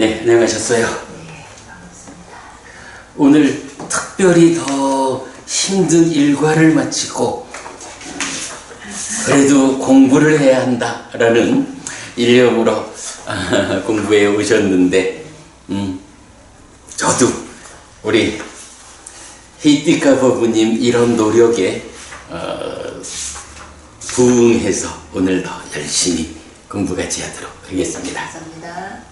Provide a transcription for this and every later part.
네, 안녕하셨어요. 네, 반갑습니다. 오늘 특별히 더 힘든 일과를 마치고 그래도 공부를 해야 한다라는 일념으로 공부에 오셨는데 저도 우리 히티카 법부님 이런 노력에 부응해서 오늘 더 열심히 공부같이 하도록 하겠습니다. 감사합니다.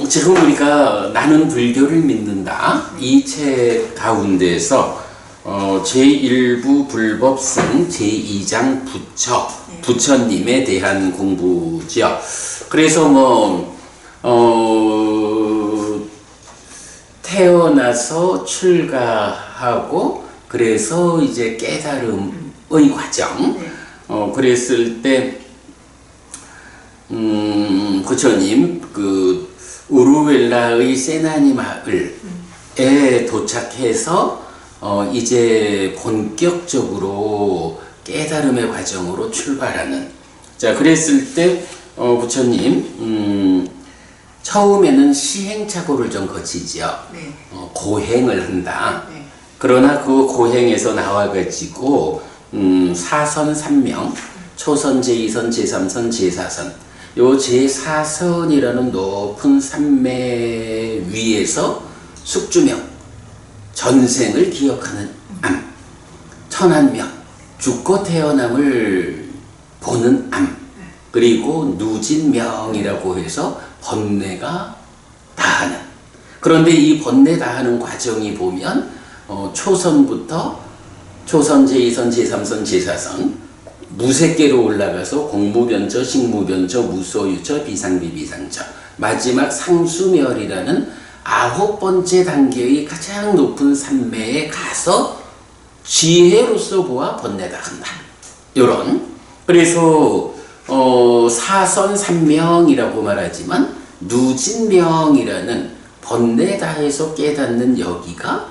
지금 우리가 나는 불교를 믿는다 이 책 가운데서 제1부 불법승 제2장 부처 부처님에 대한 공부죠. 그래서 태어나서 출가하고 그래서 이제 깨달음의 과정. 그랬을 때 부처님 그 우루웰라의 세나니 마을에 도착해서 이제 본격적으로 깨달음의 과정으로 출발하는. 자, 그랬을 때 부처님 처음에는 시행착오를 좀 거치지요. 네. 고행을 한다. 네. 그러나 그 고행에서 나와가지고 사선 3명, 초선, 제2선, 제3선, 제4선, 요 제4선이라는 높은 산매 위에서 숙주명, 전생을 기억하는 암, 천한명, 죽고 태어남을 보는 암, 그리고 누진명이라고 해서 번뇌가 다하는. 그런데 이 번뇌 다하는 과정이 보면 초선부터 초선, 제2선, 제3선, 제4선 무색계로 올라가서 공무변처, 식무변처, 무소유처, 비상비비상처, 마지막 상수멸이라는 9번째 단계의 가장 높은 산매에 가서 지혜로서 보아 번뇌다 한다. 요런. 그래서 사선 삼명이라고 말하지만 누진명이라는 번뇌다해서 깨닫는 여기가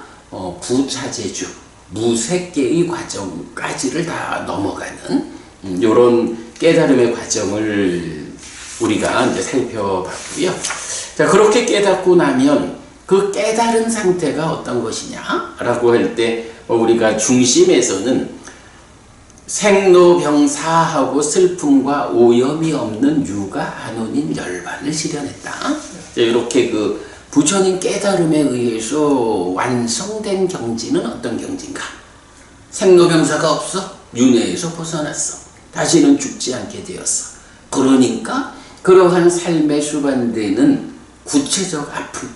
부차제주 무색계의 과정까지를 다 넘어가는 요런 깨달음의 과정을 우리가 이제 살펴봤고요. 자, 그렇게 깨닫고 나면 그 깨달은 상태가 어떤 것이냐라고 할 때 우리가 중심에서는 생로병사하고 슬픔과 오염이 없는 유가 안온인 열반을 실현했다. 자, 이렇게 그 부처님 깨달음에 의해서 완성된 경지는 어떤 경지인가? 생로병사가 없어? 윤회에서 벗어났어. 다시는 죽지 않게 되었어. 그러니까 그러한 삶에 수반되는 구체적 아픔,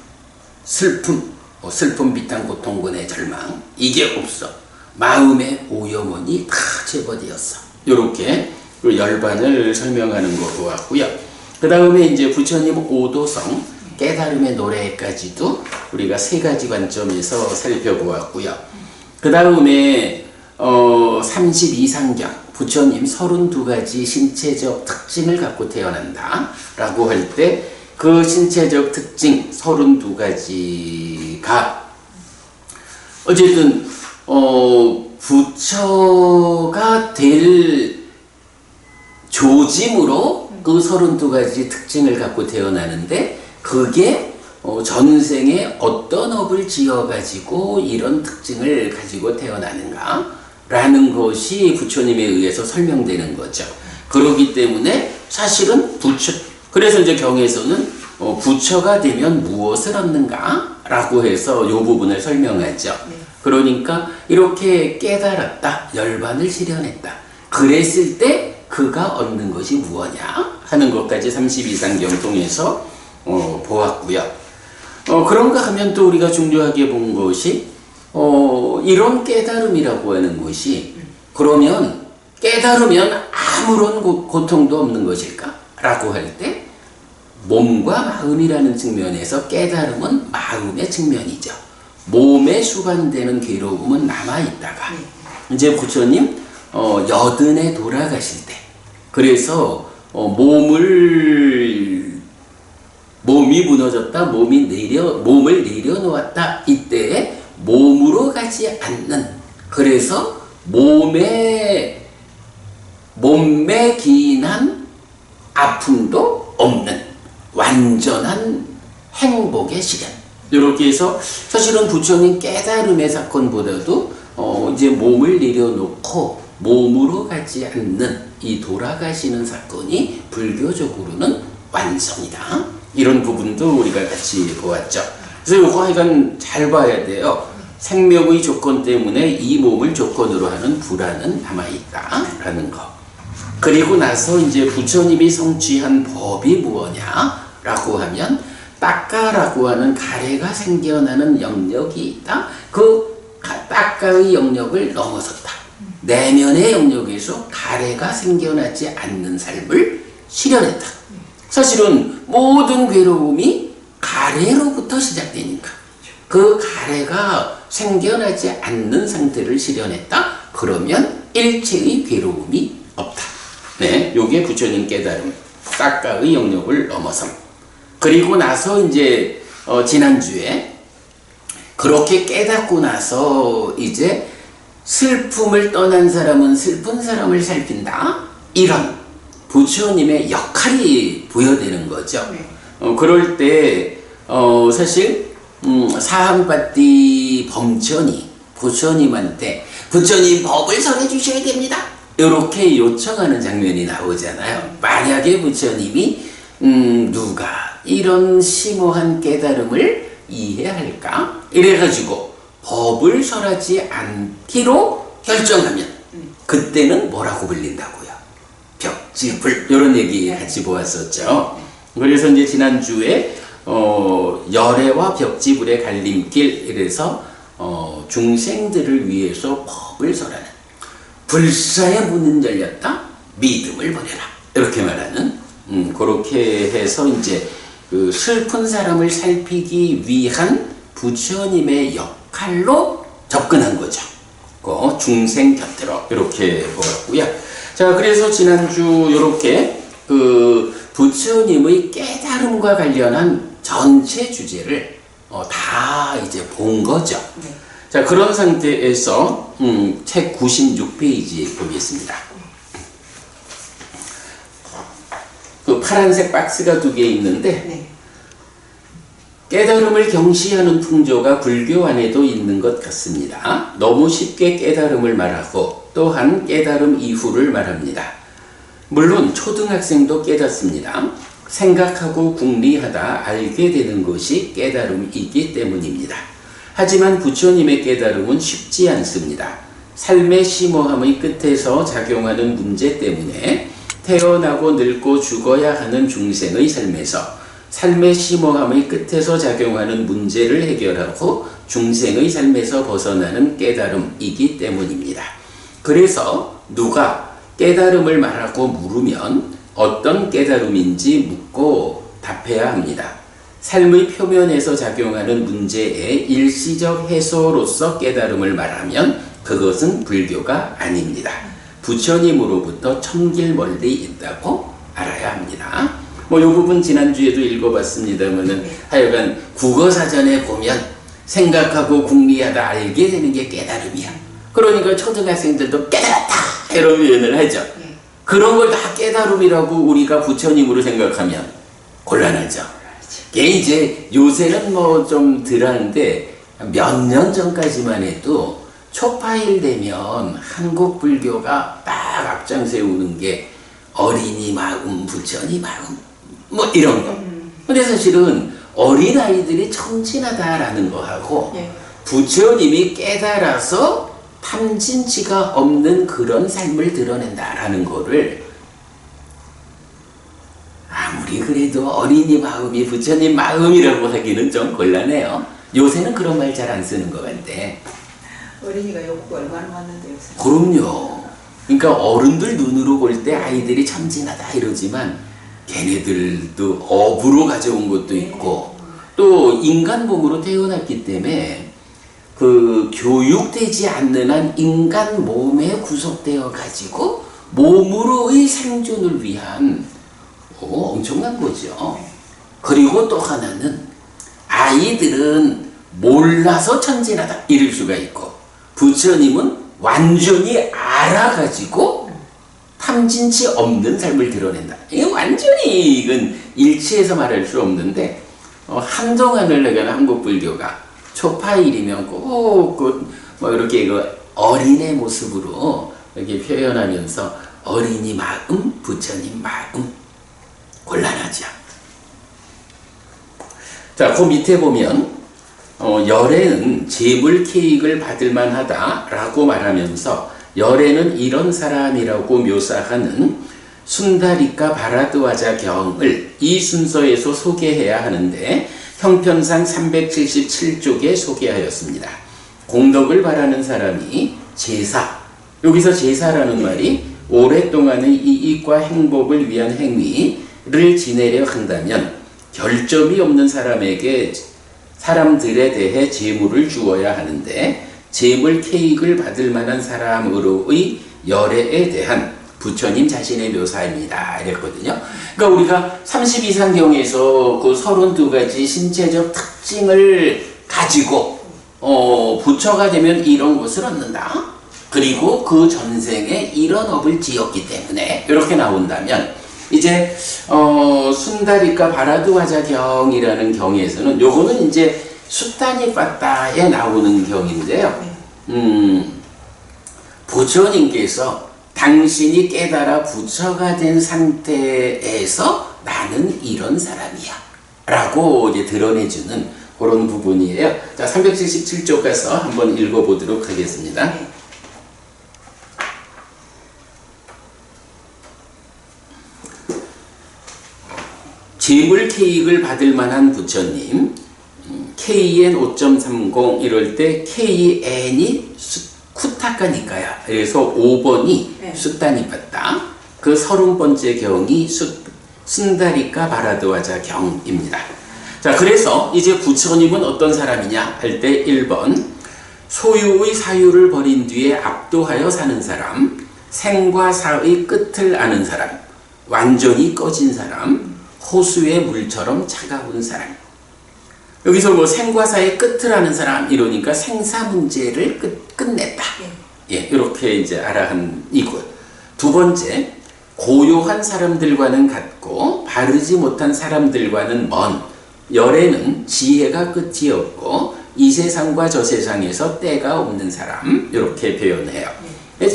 슬픔, 슬픔, 비탄, 고통, 고뇌, 절망, 이게 없어. 마음의 오염원이 다 제거되었어. 이렇게 그 열반을 설명하는 거 보았고요. 그 다음에 이제 부처님 오도성 깨달음의 노래까지도 우리가 세 가지 관점에서 살펴보았고요. 그 다음에 32상경 부처님 32가지 신체적 특징을 갖고 태어난다 라고 할 때 그 신체적 특징 32가지가 어쨌든 부처가 될 조짐으로 그 32가지 특징을 갖고 태어나는데 그게 전생에 어떤 업을 지어가지고 이런 특징을 가지고 태어나는가 라는 것이 부처님에 의해서 설명되는 거죠. 그렇기 때문에 사실은 그래서 이제 경에서는 부처가 되면 무엇을 얻는가 라고 해서 이 부분을 설명하죠. 그러니까 이렇게 깨달았다, 열반을 실현했다. 그랬을 때 그가 얻는 것이 무엇이냐 하는 것까지 32상경 통해서 보았고요. 그런가 하면 또 우리가 중요하게 본 것이 이런 깨달음이라고 하는 것이 그러면 깨달으면 아무런 고통도 없는 것일까? 라고 할 때 몸과 마음이라는 측면에서 깨달음은 마음의 측면이죠. 몸에 수반되는 괴로움은 남아있다가 이제 부처님 여든에 돌아가실 때 그래서 몸이 무너졌다, 몸을 내려놓았다. 이때 몸으로 가지 않는, 그래서 몸에 기인한 아픔도 없는 완전한 행복의 실현. 이렇게 해서 사실은 부처님 깨달음의 사건보다도 이제 몸을 내려놓고 몸으로 가지 않는 이 돌아가시는 사건이 불교적으로는 완성이다. 이런 부분도 우리가 같이 보았죠. 그래서 이거 하여간 잘 봐야 돼요. 생명의 조건 때문에 이 몸을 조건으로 하는 불안은 남아있다라는 거. 그리고 나서 이제 부처님이 성취한 법이 무엇냐라고 하면 딱가라고 하는 가래가 생겨나는 영역이 있다. 그 딱가의 영역을 넘어섰다. 내면의 영역에서 가래가 생겨나지 않는 삶을 실현했다. 사실은 모든 괴로움이 가래로부터 시작되니까 그 가래가 생겨나지 않는 상태를 실현했다. 그러면 일체의 괴로움이 없다. 네, 요게 부처님 깨달음, 딱가의 영역을 넘어섬. 그리고 나서 이제 지난주에 그렇게 깨닫고 나서 이제 슬픔을 떠난 사람은 슬픈 사람을 살핀다. 이런 부처님의 역할이 부여되는 거죠. 그럴 때 사실 사함바띠 범천이 부처님한테 부처님 법을 설해 주셔야 됩니다. 이렇게 요청하는 장면이 나오잖아요. 만약에 부처님이 누가 이런 심오한 깨달음을 이해할까? 이래가지고 법을 설하지 않기로 결정하면 그때는 뭐라고 불린다고요? 벽지불. 이런 얘기 같이 보았었죠. 그래서 이제 지난주에 열애와 벽지불의 갈림길, 이래서 중생들을 위해서 법을 설하는, 불사의 문은 열렸다, 믿음을 버려라, 이렇게 말하는 그렇게 해서 이제 그 슬픈 사람을 살피기 위한 부처님의 역할로 접근한 거죠. 그 중생 곁들어 이렇게 보았고요. 자, 그래서 지난주 이렇게 그 부처님의 깨달음과 관련한 전체 주제를 다 이제 본 거죠. 네. 자, 그런 상태에서 책 96페이지 보겠습니다. 그 파란색 박스가 2개 있는데 네. 깨달음을 경시하는 풍조가 불교 안에도 있는 것 같습니다. 너무 쉽게 깨달음을 말하고 또한 깨달음 이후를 말합니다. 물론 초등학생도 깨닫습니다. 생각하고 궁리하다 알게 되는 것이 깨달음이기 때문입니다. 하지만 부처님의 깨달음은 쉽지 않습니다. 삶의 심오함의 끝에서 작용하는 문제 때문에 태어나고 늙고 죽어야 하는 중생의 삶에서 삶의 심오함의 끝에서 작용하는 문제를 해결하고 중생의 삶에서 벗어나는 깨달음이기 때문입니다. 그래서 누가 깨달음을 말하고 물으면 어떤 깨달음인지 묻고 답해야 합니다. 삶의 표면에서 작용하는 문제의 일시적 해소로서 깨달음을 말하면 그것은 불교가 아닙니다. 부처님으로부터 천길 멀리 있다고 알아야 합니다. 이 부분 지난주에도 읽어봤습니다만은 하여간 국어사전에 보면 생각하고 궁리하다 알게 되는 게 깨달음이야. 그러니까 초등학생들도 깨달았다! 이런 표현을 하죠. 그런 걸 다 깨달음이라고 우리가 부처님으로 생각하면 곤란하죠. 이게 이제 요새는 좀 덜한데 몇 년 전까지만 해도 초파일 되면 한국 불교가 딱 앞장 세우는 게 어린이 마음, 부처님 마음, 이런 거. 근데 사실은 어린아이들이 천진하다라는 거하고 부처님이 깨달아서 탐진치가 없는 그런 삶을 드러낸다라는 거를 아무리 그래도 어린이 마음이 부처님 마음이라고 하기는 좀 곤란해요. 요새는 그런 말 잘 안 쓰는 것 같은데. 어린이가 욕구 얼마나 많은데 요새. 그럼요. 그러니까 어른들 눈으로 볼 때 아이들이 천진하다 이러지만 걔네들도 업으로 가져온 것도 있고 또 인간 몸으로 태어났기 때문에 그 교육되지 않는 한 인간 몸에 구속되어 가지고 몸으로의 생존을 위한 엄청난 거죠. 그리고 또 하나는 아이들은 몰라서 천진하다 이럴 수가 있고 부처님은 완전히 알아가지고 탐진치 없는 삶을 드러낸다. 이게 완전히 이건 일치해서 말할 수 없는데 한동안을 내가 한국 불교가 초파일이면 꼭뭐 이렇게 어린애 모습으로 이렇게 표현하면서 어린이 마음, 부처님 마음 곤란하죠. 자, 그 밑에 보면 열애는 재물 케이크를 받을 만하다라고 말하면서 열애는 이런 사람이라고 묘사하는 순다리카 바라드와자 경을 이 순서에서 소개해야 하는데 형편상 377쪽에 소개하였습니다. 공덕을 바라는 사람이 제사, 여기서 제사라는 말이 오랫동안의 이익과 행복을 위한 행위를 지내려 한다면 결점이 없는 사람들에 대해 재물을 주어야 하는데 재물 케이크를 받을 만한 사람으로의 열애에 대한 부처님 자신의 묘사입니다. 이랬거든요. 그러니까 우리가 30 이상 경에서 그 32가지 신체적 특징을 가지고 부처가 되면 이런 것을 얻는다. 그리고 그 전생에 이런 업을 지었기 때문에 이렇게 나온다면 이제 순다리카 바라드와자 경이라는 경에서는 요거는 이제 수타니빠따에 나오는 경인데요. 부처님께서 당신이 깨달아 부처가 된 상태에서 나는 이런 사람이야 라고 이제 드러내주는 그런 부분이에요. 자, 377쪽 가서 한번 읽어보도록 하겠습니다. 재물 케이크를 받을 만한 부처님, KN 5.30 이럴 때 KN이 쿠타카니까야. 그래서 5번이 수타니빠따, 그 30번째 경이 순다리카 바라드와자 경입니다. 자, 그래서 이제 부처님은 어떤 사람이냐 할 때 1번 소유의 사유를 버린 뒤에 압도하여 사는 사람, 생과 사의 끝을 아는 사람, 완전히 꺼진 사람, 호수의 물처럼 차가운 사람. 여기서 뭐 생과 사의 끝을 아는 사람 이러니까 생사 문제를 끝냈다. 예, 이렇게 이제 알아한 이것. 두 번째, 고요한 사람들과는 같고 바르지 못한 사람들과는 먼 열애는 지혜가 끝이 없고 이 세상과 저 세상에서 때가 없는 사람 이렇게 표현해요.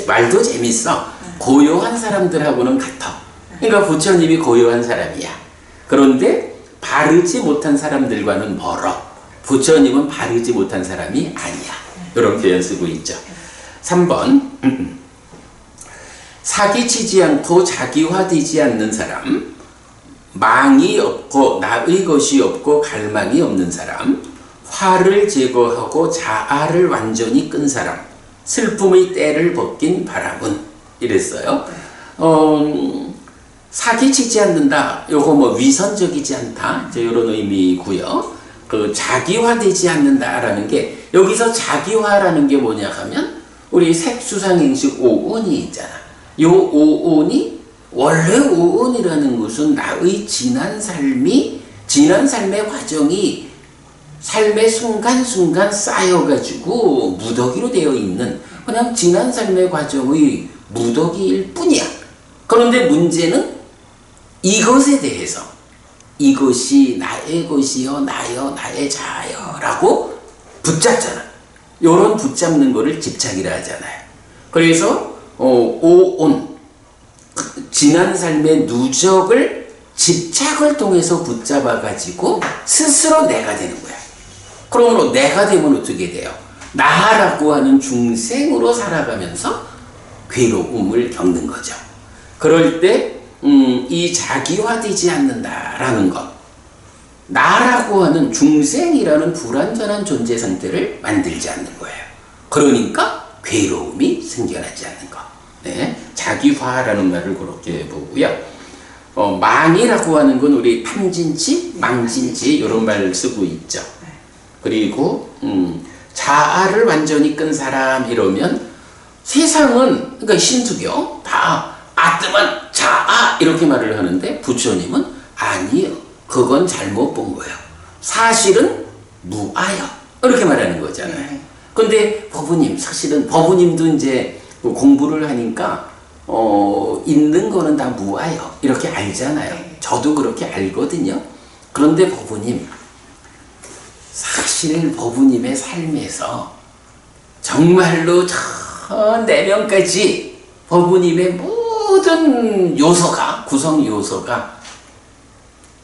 말도 재밌어. 고요한 사람들하고는 같아. 그러니까 부처님이 고요한 사람이야. 그런데 바르지 못한 사람들과는 멀어. 부처님은 바르지 못한 사람이 아니야. 이런 표현 쓰고 있죠. 3번 사기치지 않고 자기화되지 않는 사람, 망이 없고 나의 것이 없고 갈망이 없는 사람, 화를 제거하고 자아를 완전히 끈 사람, 슬픔의 때를 벗긴 바람은 이랬어요. 사기치지 않는다. 요거 뭐 위선적이지 않다. 이런 의미고요. 그 자기화되지 않는다라는 게 여기서 자기화라는 게 뭐냐 하면 우리 색수상행식 오온이 있잖아. 요 오온이 원래 오온이라는 것은 나의 지난 삶의 과정이 삶의 순간순간 쌓여가지고 무더기로 되어 있는 그냥 지난 삶의 과정의 무더기일 뿐이야. 그런데 문제는 이것에 대해서 이것이 나의 것이요 나요 나의 자아요 라고 붙잡잖아. 요런 붙잡는 거를 집착이라 하잖아요. 그래서 오온 지난 삶의 누적을 집착을 통해서 붙잡아 가지고 스스로 내가 되는 거야. 그러므로 내가 되면 어떻게 돼요? 나라고 하는 중생으로 살아가면서 괴로움을 겪는 거죠. 그럴 때 이 자기화되지 않는다라는 것, 나라고 하는 중생이라는 불완전한 존재 상태를 만들지 않는 거예요. 그러니까 괴로움이 생겨나지 않는 것. 네, 자기화라는 말을 그렇게 보고요. 망이라고 하는 건 우리 탐진치, 망진치 이런 말을 쓰고 있죠. 그리고 자아를 완전히 끈 사람 이러면 세상은 그러니까 신투교 다 아뜨만 자아 이렇게 말을 하는데 부처님은 아니요. 그건 잘못 본 거예요. 사실은 무아요. 이렇게 말하는 거잖아요. 근데 법부님 사실은 법부님도 이제 공부를 하니까 있는 거는 다 무아요. 이렇게 알잖아요. 네. 저도 그렇게 알거든요. 그런데 법부님, 사실 법부님의 삶에서 정말로 저 내면까지 법부님의 모든 요소가, 구성 요소가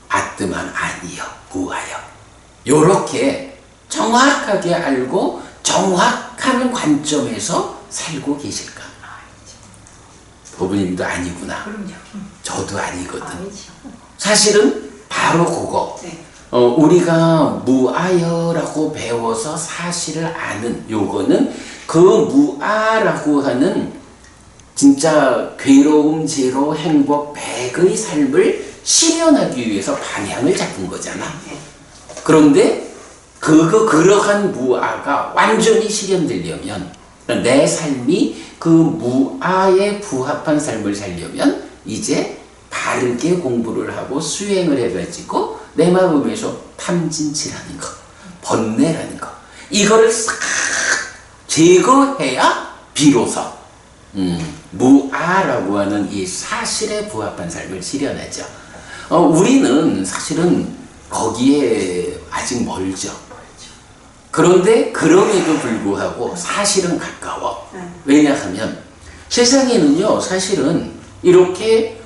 아뜨만 아니요, 무아요. 요렇게 정확하게 알고 정확한 관점에서 살고 계실까? 법부님도 아니구나. 그럼요. 저도 아니거든. 아니죠. 사실은 바로 그거. 네. 우리가 무아여라고 배워서 사실을 아는 요거는 그 무아라고 하는 진짜 괴로움 제로 행복 100의 삶을 실현하기 위해서 방향을 잡은 거잖아. 네. 그런데 그러한 무아가 완전히 실현되려면 내 삶이 그 무아에 부합한 삶을 살려면 이제 바르게 공부를 하고 수행을 해가지고 내 마음에서 탐진치라는 거, 번뇌라는 거, 이거를 싹 제거해야 비로소 무아라고 하는 이 사실에 부합한 삶을 실현하죠. 우리는 사실은 거기에 아직 멀죠. 그런데 그럼에도 불구하고 사실은 가까워. 왜냐하면 세상에는요, 사실은 이렇게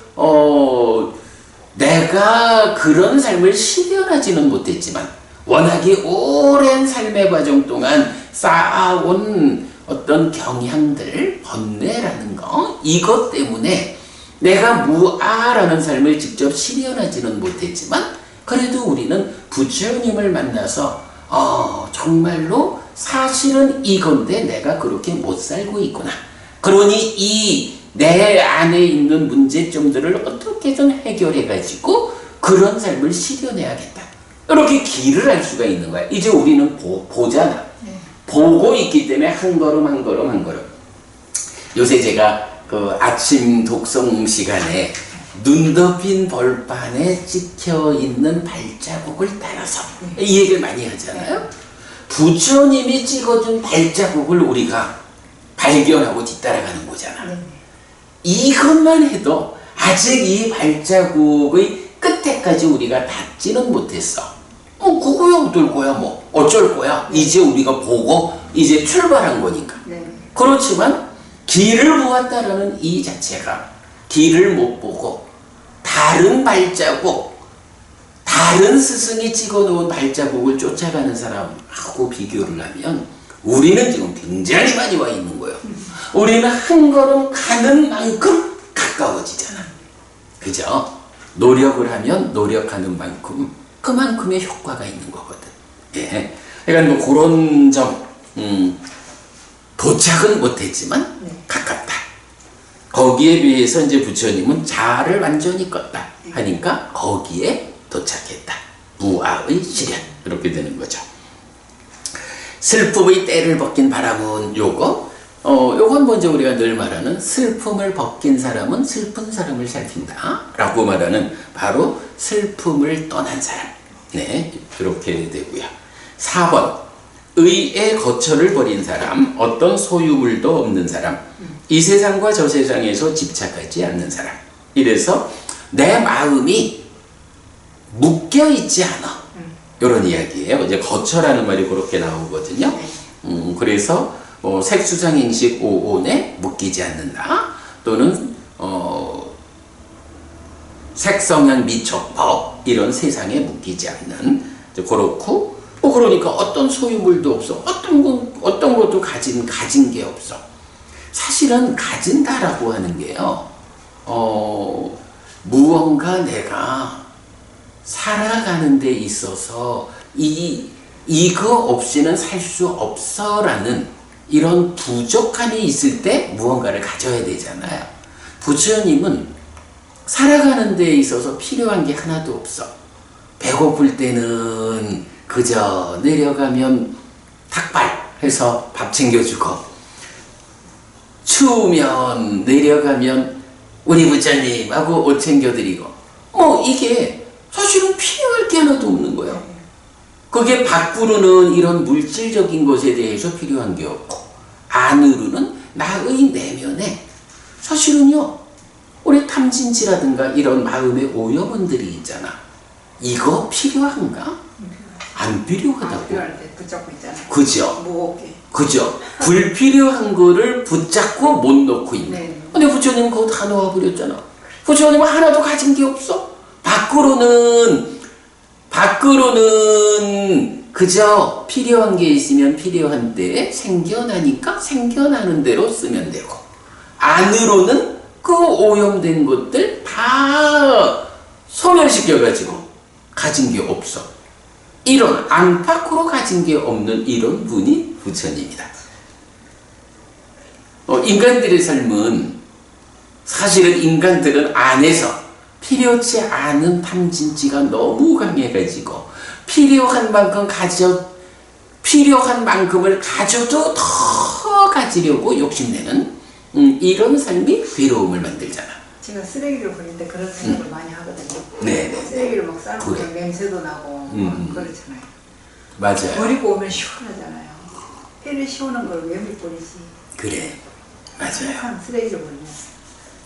내가 그런 삶을 실현하지는 못했지만 워낙에 오랜 삶의 과정 동안 쌓아온 어떤 경향들, 번뇌라는 거, 이것 때문에 내가 무아라는 삶을 직접 실현하지는 못했지만 그래도 우리는 부처님을 만나서 정말로 사실은 이건데 내가 그렇게 못 살고 있구나. 그러니 이 내 안에 있는 문제점들을 어떻게든 해결해가지고 그런 삶을 실현해야겠다. 이렇게 길을 알 수가 있는 거야. 이제 우리는 보잖아. 보고 있기 때문에 한 걸음 한 걸음 한 걸음. 요새 제가 그 아침 독성 시간에 눈 덮인 벌판에 찍혀 있는 발자국을 따라서 이 얘기를 많이 하잖아요. 부처님이 찍어준 발자국을 우리가 발견하고 뒤따라가는 거잖아. 이것만 해도 아직 이 발자국의 끝에까지 우리가 닿지는 못했어. 그거야 어떨 거야 뭐 어쩔 거야. 이제 우리가 보고 이제 출발한 거니까. 그렇지만 길을 보았다라는 이 자체가 길을 못 보고 다른 발자국, 다른 스승이 찍어놓은 발자국을 쫓아가는 사람하고 비교를 하면 우리는 지금 굉장히 많이 와 있는 거예요. 우리는 한 걸음 가는 만큼 가까워지잖아. 그죠? 노력을 하면 노력하는 만큼 그만큼의 효과가 있는 거거든. 예. 그러니까 뭐 그런 점, 도착은 못했지만 가깝다. 거기에 비해서 이제 부처님은 자아를 완전히 껐다 하니까 거기에 도착했다. 무아의 실현. 이렇게 되는 거죠. 슬픔의 때를 벗긴 바람은 요건 먼저 우리가 늘 말하는 슬픔을 벗긴 사람은 슬픈 사람을 살핀다 라고 말하는 바로 슬픔을 떠난 사람. 네, 이렇게 되고요. 4번, 의의 거처를 버린 사람, 어떤 소유물도 없는 사람, 이 세상과 저 세상에서 집착하지 않는 사람. 이래서 내 마음이 묶여 있지 않아. 이런 이야기예요. 이제 거처라는 말이 그렇게 나오거든요. 그래서 색수상행식 5온에 묶이지 않는다. 또는 색성향 미촉법 이런 세상에 묶이지 않는. 그렇고 그러니까 어떤 소유물도 없어. 어떤 것도 가진 게 없어. 사실은 가진다라고 하는 게요. 무언가 내가 살아가는 데 있어서 이거 없이는 살 수 없어라는 이런 부족함이 있을 때 무언가를 가져야 되잖아요. 부처님은 살아가는 데 있어서 필요한 게 하나도 없어. 배고플 때는 그저 내려가면 닭발해서 밥 챙겨주고, 추우면 내려가면 우리 부처님하고 옷 챙겨드리고, 이게 사실은 필요할 게 하나도 없는 거예요. 그게 밖으로는 이런 물질적인 것에 대해서 필요한 게 없고, 안으로는 나의 내면에 사실은요, 우리 탐진치라든가 이런 마음의 오염원들이 있잖아. 이거 필요한가? 안 필요하다고. 필요할 때 붙잡고 있잖아요. 그죠? 무겁게. 그죠? 불필요한 거를 붙잡고 못 놓고 있네. 네. 근데 부처님 그거 다 놓아버렸잖아. 부처님은 하나도 가진 게 없어. 밖으로는 그저 필요한 게 있으면 필요한 때에 생겨나니까 생겨나는 대로 쓰면 되고, 안으로는 그 오염된 것들 다 소멸시켜가지고 가진 게 없어. 이런 안팎으로 가진 게 없는 이런 분이 부처님이다. 인간들의 삶은 사실은 인간들은 안에서 필요치 않은 탐진치가 너무 강해가지고 필요한 만큼을 가져도 더 가지려고 욕심내는 이런 삶이 괴로움을 만들잖아. 제가 쓰레기를 버리는데 그런 생각을 많이 하거든요. 네네. 쓰레기를 막 싸놓고 그래. 냄새도 나고 그렇잖아요. 맞아요. 버리고 오면 시원하잖아요. 회를 시원한 걸 왜 못 버리지? 그래. 맞아요. 항상 쓰레기를 버리면서.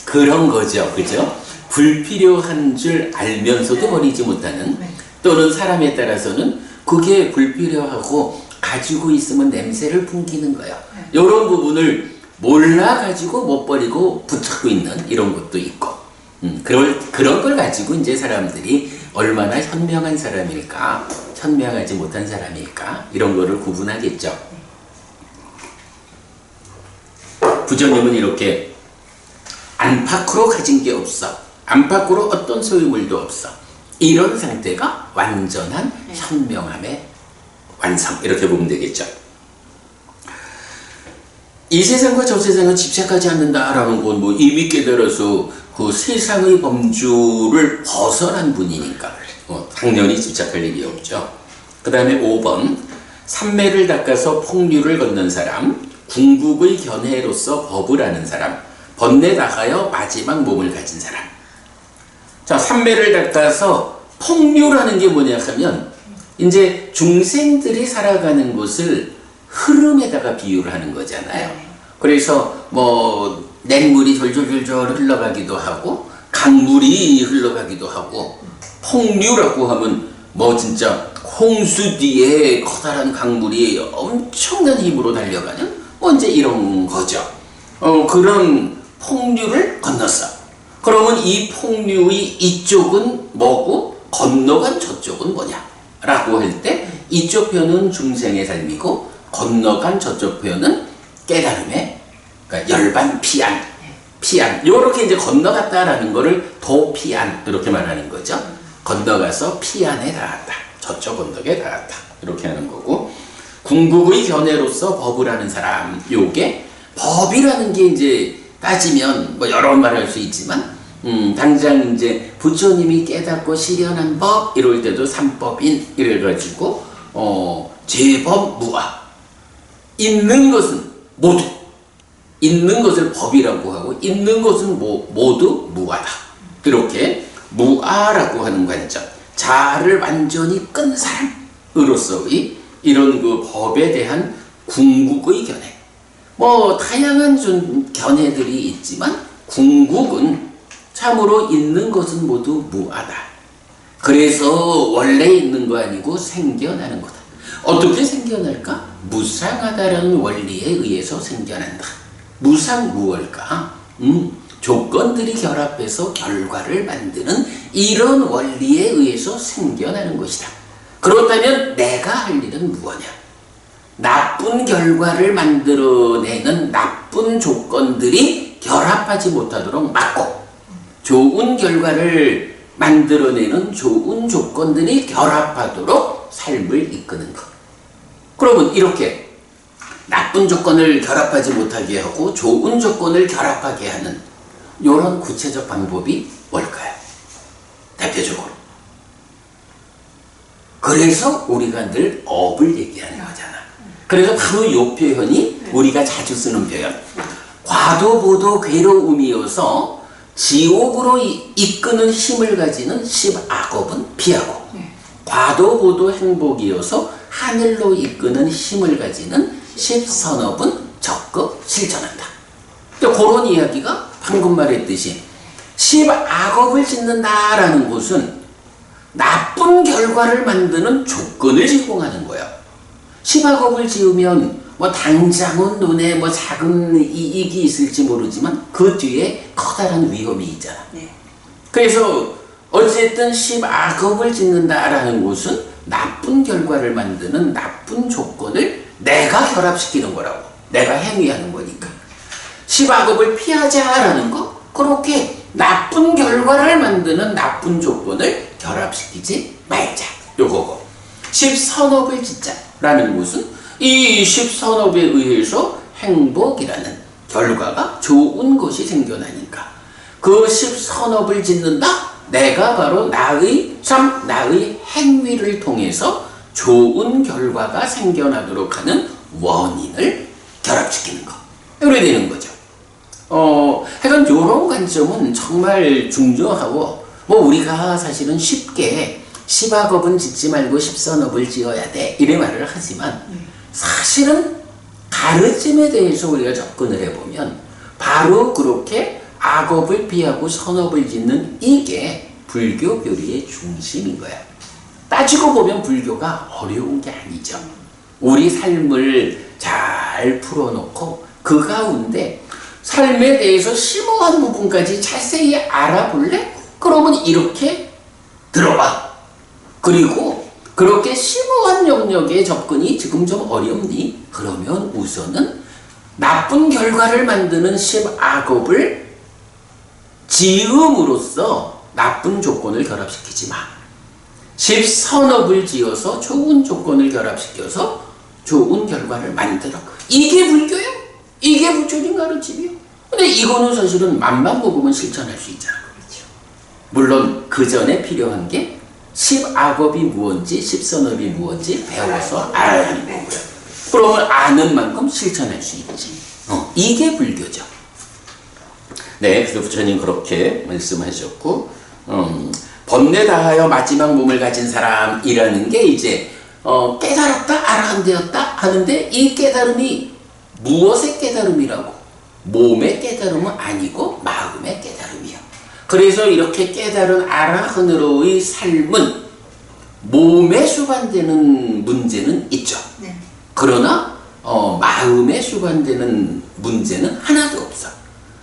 그런 거죠. 그죠? 불필요한 줄 알면서도 버리지 못하는, 또는 사람에 따라서는 그게 불필요하고 가지고 있으면 냄새를 풍기는 거야. 이런 부분을 몰라가지고 못 버리고 붙잡고 있는 이런 것도 있고, 그런 걸 가지고 이제 사람들이 얼마나 현명한 사람일까, 현명하지 못한 사람일까, 이런 거를 구분하겠죠. 부처님은 이렇게 안팎으로 가진 게 없어. 안팎으로 어떤 소유물도 없어. 이런 상태가 완전한 현명함의 완성. 이렇게 보면 되겠죠. 이 세상과 저 세상은 집착하지 않는다라는 건 뭐 이미 깨달아서 그 세상의 범주를 벗어난 분이니까 당연히 집착할 일이 없죠. 그 다음에 5번. 삼매를 닦아서 폭류를 걷는 사람, 궁극의 견해로서 법을 아는 사람, 번뇌 나가여 마지막 몸을 가진 사람. 자, 삼매를 닦아서 폭류라는 게 뭐냐 하면 이제 중생들이 살아가는 곳을 흐름에다가 비유를 하는 거잖아요. 그래서 뭐 냇물이 졸졸졸졸 흘러가기도 하고 강물이 흘러가기도 하고, 폭류라고 하면 뭐 진짜 홍수 뒤에 커다란 강물이 엄청난 힘으로 달려가는 뭐 이제 이런 거죠. 그런 폭류를 건넜어. 그러면 이 폭류의 이쪽은 뭐고 건너간 저쪽은 뭐냐 라고 할 때, 이쪽 편은 중생의 삶이고 건너간 저쪽 편은 깨달음의, 그러니까 열반 피안 요렇게 이제 건너갔다라는 거를 도피안 이렇게 말하는 거죠. 건너가서 피안에 닿았다, 저쪽 언덕에 닿았다, 이렇게 하는 거고, 궁극의 견해로서 법을 하는 사람, 요게 법이라는 게 이제 따지면 뭐 여러 말할 수 있지만, 당장 이제 부처님이 깨닫고 실현한 법 이럴 때도 삼법인 이래가지고 제법 무아, 있는 것은 모두, 있는 것을 법이라고 하고 있는 것은 모두 무아다, 이렇게 무아라고 하는 관점, 자아를 완전히 끈 사람으로서의 이런 그 법에 대한 궁극의 견해. 뭐 다양한 견해들이 있지만 궁극은 참으로 있는 것은 모두 무아다. 그래서 원래 있는 거 아니고 생겨나는 거다. 어떻게 생겨날까? 무상하다라는 원리에 의해서 생겨난다. 무상 무엇일까? 조건들이 결합해서 결과를 만드는 이런 원리에 의해서 생겨나는 것이다. 그렇다면 내가 할 일은 무엇이냐? 나쁜 결과를 만들어내는 나쁜 조건들이 결합하지 못하도록 막고, 좋은 결과를 만들어내는 좋은 조건들이 결합하도록 삶을 이끄는 것. 그러면 이렇게 나쁜 조건을 결합하지 못하게 하고 좋은 조건을 결합하게 하는 이런 구체적 방법이 뭘까요? 대표적으로. 그래서 우리가 늘 업을 얘기하는 거잖아. 그래서 바로 이 표현이 우리가 자주 쓰는 표현. 과도보도 괴로움이어서 지옥으로 이끄는 힘을 가지는 10악업은 피하고, 과도보도 행복이어서 하늘로 이끄는 힘을 가지는 10선업은 적극 실천한다. 그런 이야기가 방금 말했듯이 10악업을 짓는다라는 것은 나쁜 결과를 만드는 조건을 제공하는 거예요. 10악업을 지으면 뭐 당장은 눈에 뭐 작은 이익이 있을지 모르지만 그 뒤에 커다란 위험이 있잖아. 네. 그래서 어쨌든 10악업을 짓는다라는 것은 나쁜 결과를 만드는 나쁜 조건을 내가 결합시키는 거라고. 내가 행위하는 거니까. 10악업을 피하자라는 거, 그렇게 나쁜 결과를 만드는 나쁜 조건을 결합시키지 말자. 요거고. 10선업을 짓자라는 것은 이 10선업에 의해서 행복이라는 결과가 좋은 것이 생겨나니까 그 10선업을 짓는다? 내가 바로 나의 삶, 나의 행위를 통해서 좋은 결과가 생겨나도록 하는 원인을 결합시키는 거. 이렇게 되는 거죠. 하여간 이런 관점은 정말 중요하고, 뭐 우리가 사실은 쉽게 10악업은 짓지 말고 10선업을 지어야 돼 이래 말을 하지만 사실은 가르침에 대해서 우리가 접근을 해보면 바로 그렇게 악업을 피하고 선업을 짓는 이게 불교 교리의 중심인 거야. 따지고 보면 불교가 어려운 게 아니죠. 우리 삶을 잘 풀어놓고 그 가운데 삶에 대해서 심오한 부분까지 자세히 알아볼래? 그러면 이렇게 들어봐. 그리고 그렇게 심오한 영역에 접근이 지금 좀 어렵니? 그러면 우선은 나쁜 결과를 만드는 10악업을 지음으로써 나쁜 조건을 결합시키지 마. 10선업을 지어서 좋은 조건을 결합시켜서 좋은 결과를 만들어. 이게 불교요? 이게 부처님 가르침이요? 근데 이거는 사실은 맘만 먹으면 실천할 수 있잖아. 그렇죠. 물론 그 전에 필요한 게 10악업이 무엇인지 10선업이 무엇인지 배워서 알아야 하는 거고요. 그러면 아는 만큼 실천할 수 있지. 이게 불교죠. 네, 그래서 부처님 그렇게 말씀하셨고, 번뇌 다하여 마지막 몸을 가진 사람이라는 게 이제 깨달았다, 아라한되었다 하는데 이 깨달음이 무엇의 깨달음이라고? 몸의 깨달음은 아니고 마음의 깨달음이요. 그래서 이렇게 깨달은 아라한으로의 삶은 몸에 수반되는 문제는 있죠. 네. 그러나 마음에 수반되는 문제는 하나도 없어.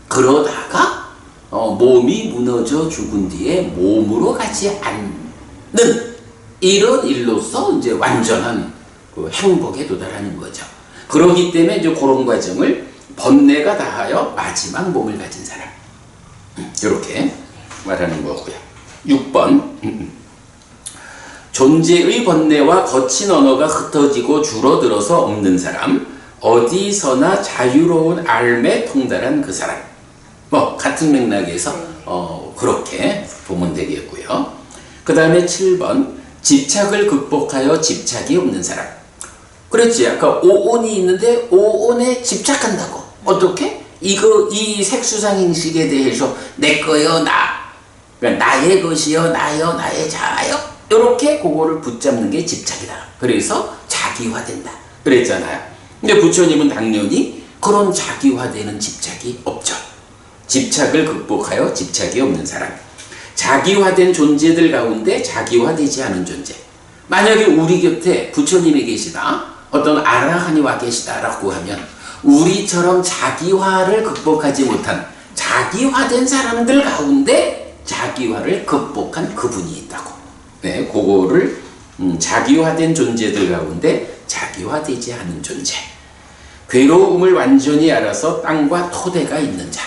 그러다가 몸이 무너져 죽은 뒤에 몸으로 가지 않는 이런 일로서 이제 완전한 그 행복에 도달하는 거죠. 그렇기 때문에 이제 그런 과정을 번뇌가 다하여 마지막 몸을 가진 사람, 이렇게 말하는 거고요. 6번 존재의 번뇌와 거친 언어가 흩어지고 줄어들어서 없는 사람, 어디서나 자유로운 삶에 통달한 그 사람. 뭐 같은 맥락에서 그렇게 보면 되겠고요. 그 다음에 7번 집착을 극복하여 집착이 없는 사람. 그랬지. 아까 오온이 있는데 오온에 집착한다고. 어떻게? 이 색수상행식에 대해서 내 거요, 그러니까 나의 것이요, 나요, 나의 자요. 이렇게 그거를 붙잡는 게 집착이다. 그래서 자기화된다. 그랬잖아요. 근데 부처님은 당연히 그런 자기화되는 집착이 없죠. 집착을 극복하여 집착이 없는 사람. 자기화된 존재들 가운데 자기화되지 않은 존재. 만약에 우리 곁에 부처님이 계시다, 어떤 아라한이 와 계시다라고 하면 우리처럼 자기화를 극복하지 못한 자기화된 사람들 가운데 자기화를 극복한 그분이 있다고. 네, 그거를 자기화된 존재들 가운데 자기화되지 않은 존재. 괴로움을 완전히 알아서 땅과 토대가 있는 자.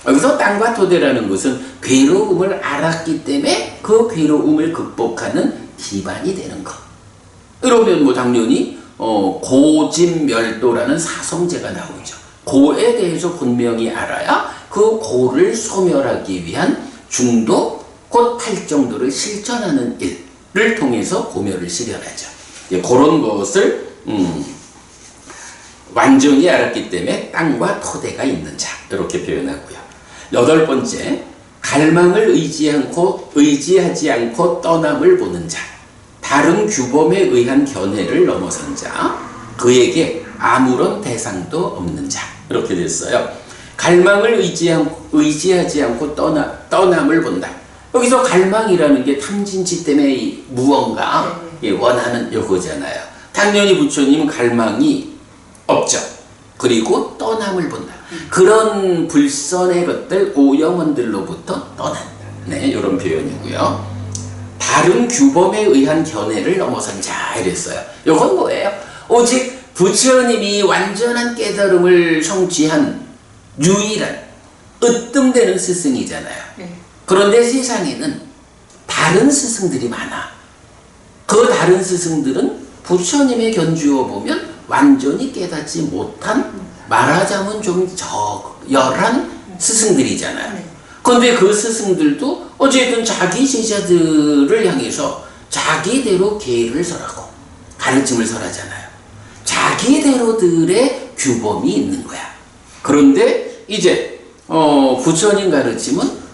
여기서 땅과 토대라는 것은 괴로움을 알았기 때문에 그 괴로움을 극복하는 기반이 되는 것. 그러면 뭐 당연히 고진멸도라는 사성제가 나오죠. 고에 대해서 분명히 알아야 그 고를 소멸하기 위한 중도 곧 팔정도를 실천하는 일을 통해서 고멸을 실현하죠. 그런 것을 완전히 알았기 때문에 땅과 토대가 있는 자, 이렇게 표현하고요. 8번째, 갈망을 의지하지 않고 떠남을 보는 자. 다른 규범에 의한 견해를 넘어선 자, 그에게 아무런 대상도 없는 자. 이렇게 됐어요. 갈망을 의지하지 않고 떠남을 본다. 여기서 갈망이라는 게 탐진치 때문에 무언가 원하는 요거잖아요. 당연히 부처님은 갈망이 없죠. 그리고 떠남을 본다. 그런 불선의 것들, 오염원들로부터 떠난다. 네, 이런 표현이고요. 다른 규범에 의한 견해를 넘어선자 이랬어요. 이건 뭐예요? 오직 부처님이 완전한 깨달음을 성취한 유일한 으뜸되는 스승이잖아요. 그런데 세상에는 다른 스승들이 많아. 그 다른 스승들은 부처님의 견주어 보면 완전히 깨닫지 못한, 말하자면 좀 열한 스승들이잖아요. 그런데 그 스승들도 어쨌든 자기 제자들을 향해서 자기대로 계를 설하고 가르침을 설하잖아요. 자기대로들의 규범이 있는 거야. 그런데 이제 부처님 가르침은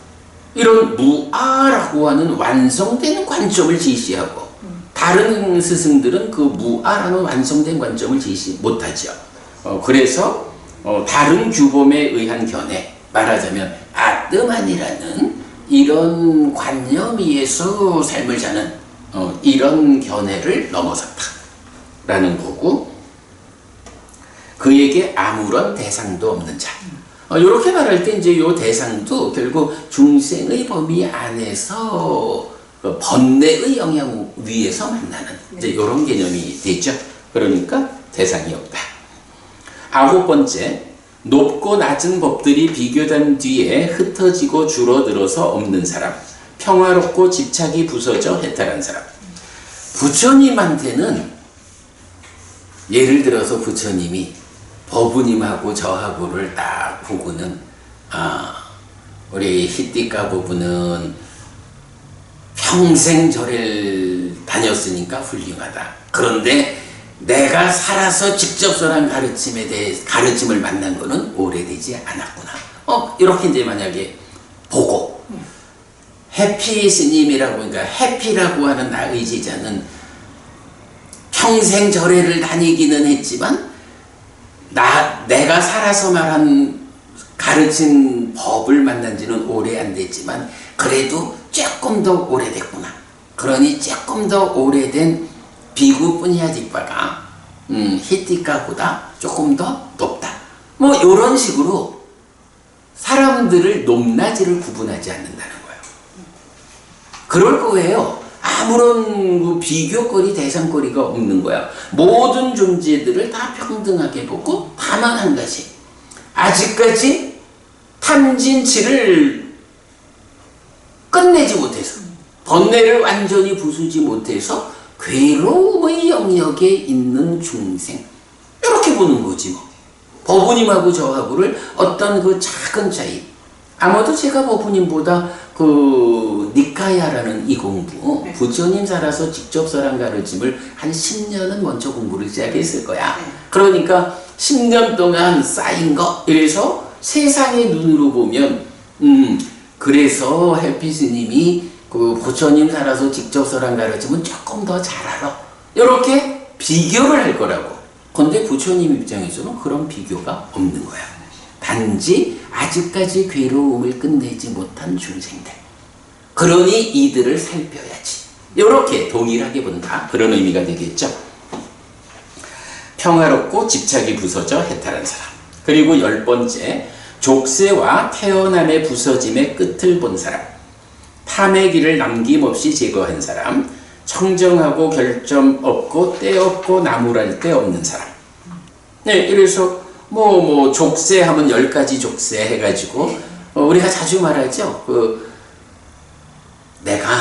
이런 무아라고 하는 완성되는 관점을 제시하고 다른 스승들은 그 무아라는 완성된 관점을 제시 못하죠. 그래서 다른 규범에 의한 견해, 말하자면 아뜨만이라는 이런 관념위에서 삶을 사는 이런 견해를 넘어섰다라는 거고, 그에게 아무런 대상도 없는 자. 이렇게 말할 때 이제 요 대상도 결국 중생의 범위 안에서 번뇌의 영향 위에서 만나는 이제 이런 개념이 되죠. 그러니까 대상이 없다. 9번째, 높고 낮은 법들이 비교된 뒤에 흩어지고 줄어들어서 없는 사람, 평화롭고 집착이 부서져 해탈한 사람. 부처님한테는 예를 들어서 부처님이 법부님하고 저하고를 딱 보고는 우리 히띠까 부부는 평생 절을 다녔으니까 훌륭하다. 그런데 내가 살아서 직접 전한 가르침을 만난 거는 오래되지 않았구나. 이렇게 이제 만약에 보고 해피 스님이라고, 그러니까 해피라고 하는 나의 제자는 평생 절에를 다니기는 했지만 내가 살아서 말한 가르친 법을 만난 지는 오래 안 됐지만 그래도 조금 더 오래됐구나. 그러니 조금 더 오래된 비구 뿌니아집바가 히티카보다 조금 더 높다. 뭐 이런 식으로 사람들을 높낮이를 구분하지 않는다는 거예요. 그럴 거예요. 아무런 비교거리, 대상거리가 없는 거야. 모든 존재들을 다 평등하게 보고, 다만 한 가지, 아직까지 탐진치를 끝내지 못해서, 번뇌를 완전히 부수지 못해서 괴로움의 영역에 있는 중생, 이렇게 보는 거지 뭐. 법부님하고 저하고를 어떤 그 작은 차이, 아마도 제가 법부님보다 그 니카야라는 이 공부, 부처님 살아서 직접 설한 가르침을 한 10년은 먼저 공부를 시작했을 거야. 그러니까 10년 동안 쌓인 거, 이래서 세상의 눈으로 보면 그래서 해피스님이 그 부처님 살아서 직접 설한 가르침은 조금 더 잘 알아. 이렇게 비교를 할 거라고. 근데 부처님 입장에서는 그런 비교가 없는 거야. 단지 아직까지 괴로움을 끝내지 못한 중생들. 그러니 이들을 살펴야지. 이렇게 동일하게 본다. 그런 의미가 되겠죠. 평화롭고 집착이 부서져 해탈한 사람. 그리고 10번째, 족쇄와 태어남의 부서짐의 끝을 본 사람. 탐의 길을 남김없이 제거한 사람. 청정하고 결점 없고 때 없고 나무랄 데 없는 사람. 네, 그래서 족쇄 하면 10가지 족쇄 해가지고 우리가 자주 말하죠. 내가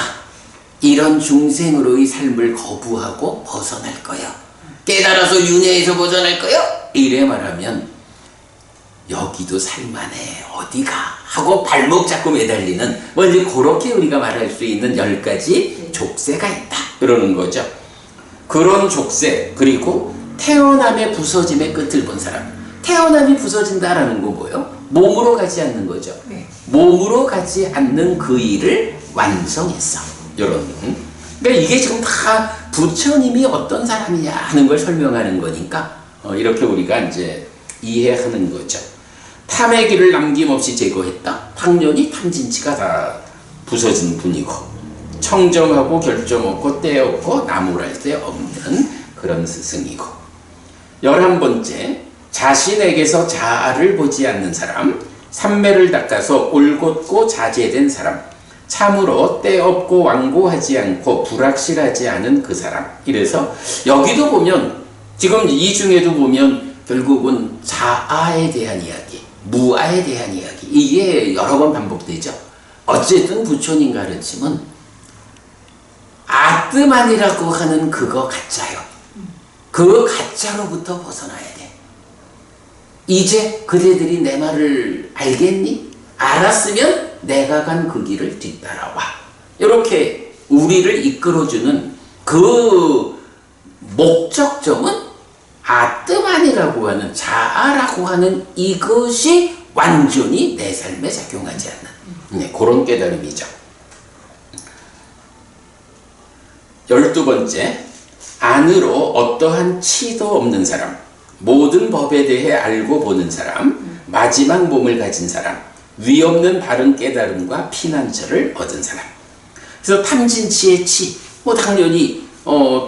이런 중생으로의 삶을 거부하고 벗어날 거야. 깨달아서 윤회에서 벗어날 거야. 이래 말하면 여기도 살만해. 어디가? 하고 발목 잡고 매달리는, 이제 그렇게 우리가 말할 수 있는 10가지 족쇄가 있다. 그러는 거죠. 그런 족쇄, 그리고 태어남의 부서짐의 끝을 본 사람. 태어남이 부서진다라는 거 뭐예요? 몸으로 가지 않는 거죠. 몸으로 가지 않는 그 일을 완성했어. 이런. 그러니까 이게 지금 다 부처님이 어떤 사람이냐 하는 걸 설명하는 거니까 이렇게 우리가 이제 이해하는 거죠. 탐의 길을 남김없이 제거했다. 당연히 탐진치가 다 부서진 분이고, 청정하고 결점 없고 때 없고 나무랄 데 없는 그런 스승이고, 11번째, 자신에게서 자아를 보지 않는 사람, 삼매를 닦아서 올곧고 자제된 사람, 참으로 때 없고 완고하지 않고 불확실하지 않은 그 사람. 이래서 여기도 보면, 지금 이 중에도 보면 결국은 자아에 대한 이야기, 무아에 대한 이야기, 이게 여러 번 반복되죠. 어쨌든 부처님 가르침은 아뜨만이라고 하는 그거 가짜요. 그 가짜로부터 벗어나야 돼. 이제 그대들이 내 말을 알겠니? 알았으면 내가 간 그 길을 뒤따라와. 이렇게 우리를 이끌어주는 그 목적점은 아뜨만이라고 하는 자아라고 하는 이것이 완전히 내 삶에 작용하지 않는 그런 깨달음이죠. 12번째, 안으로 어떠한 치도 없는 사람, 모든 법에 대해 알고 보는 사람, 마지막 몸을 가진 사람, 위없는 바른 깨달음과 피난처를 얻은 사람. 그래서 탐진치의 치, 당연히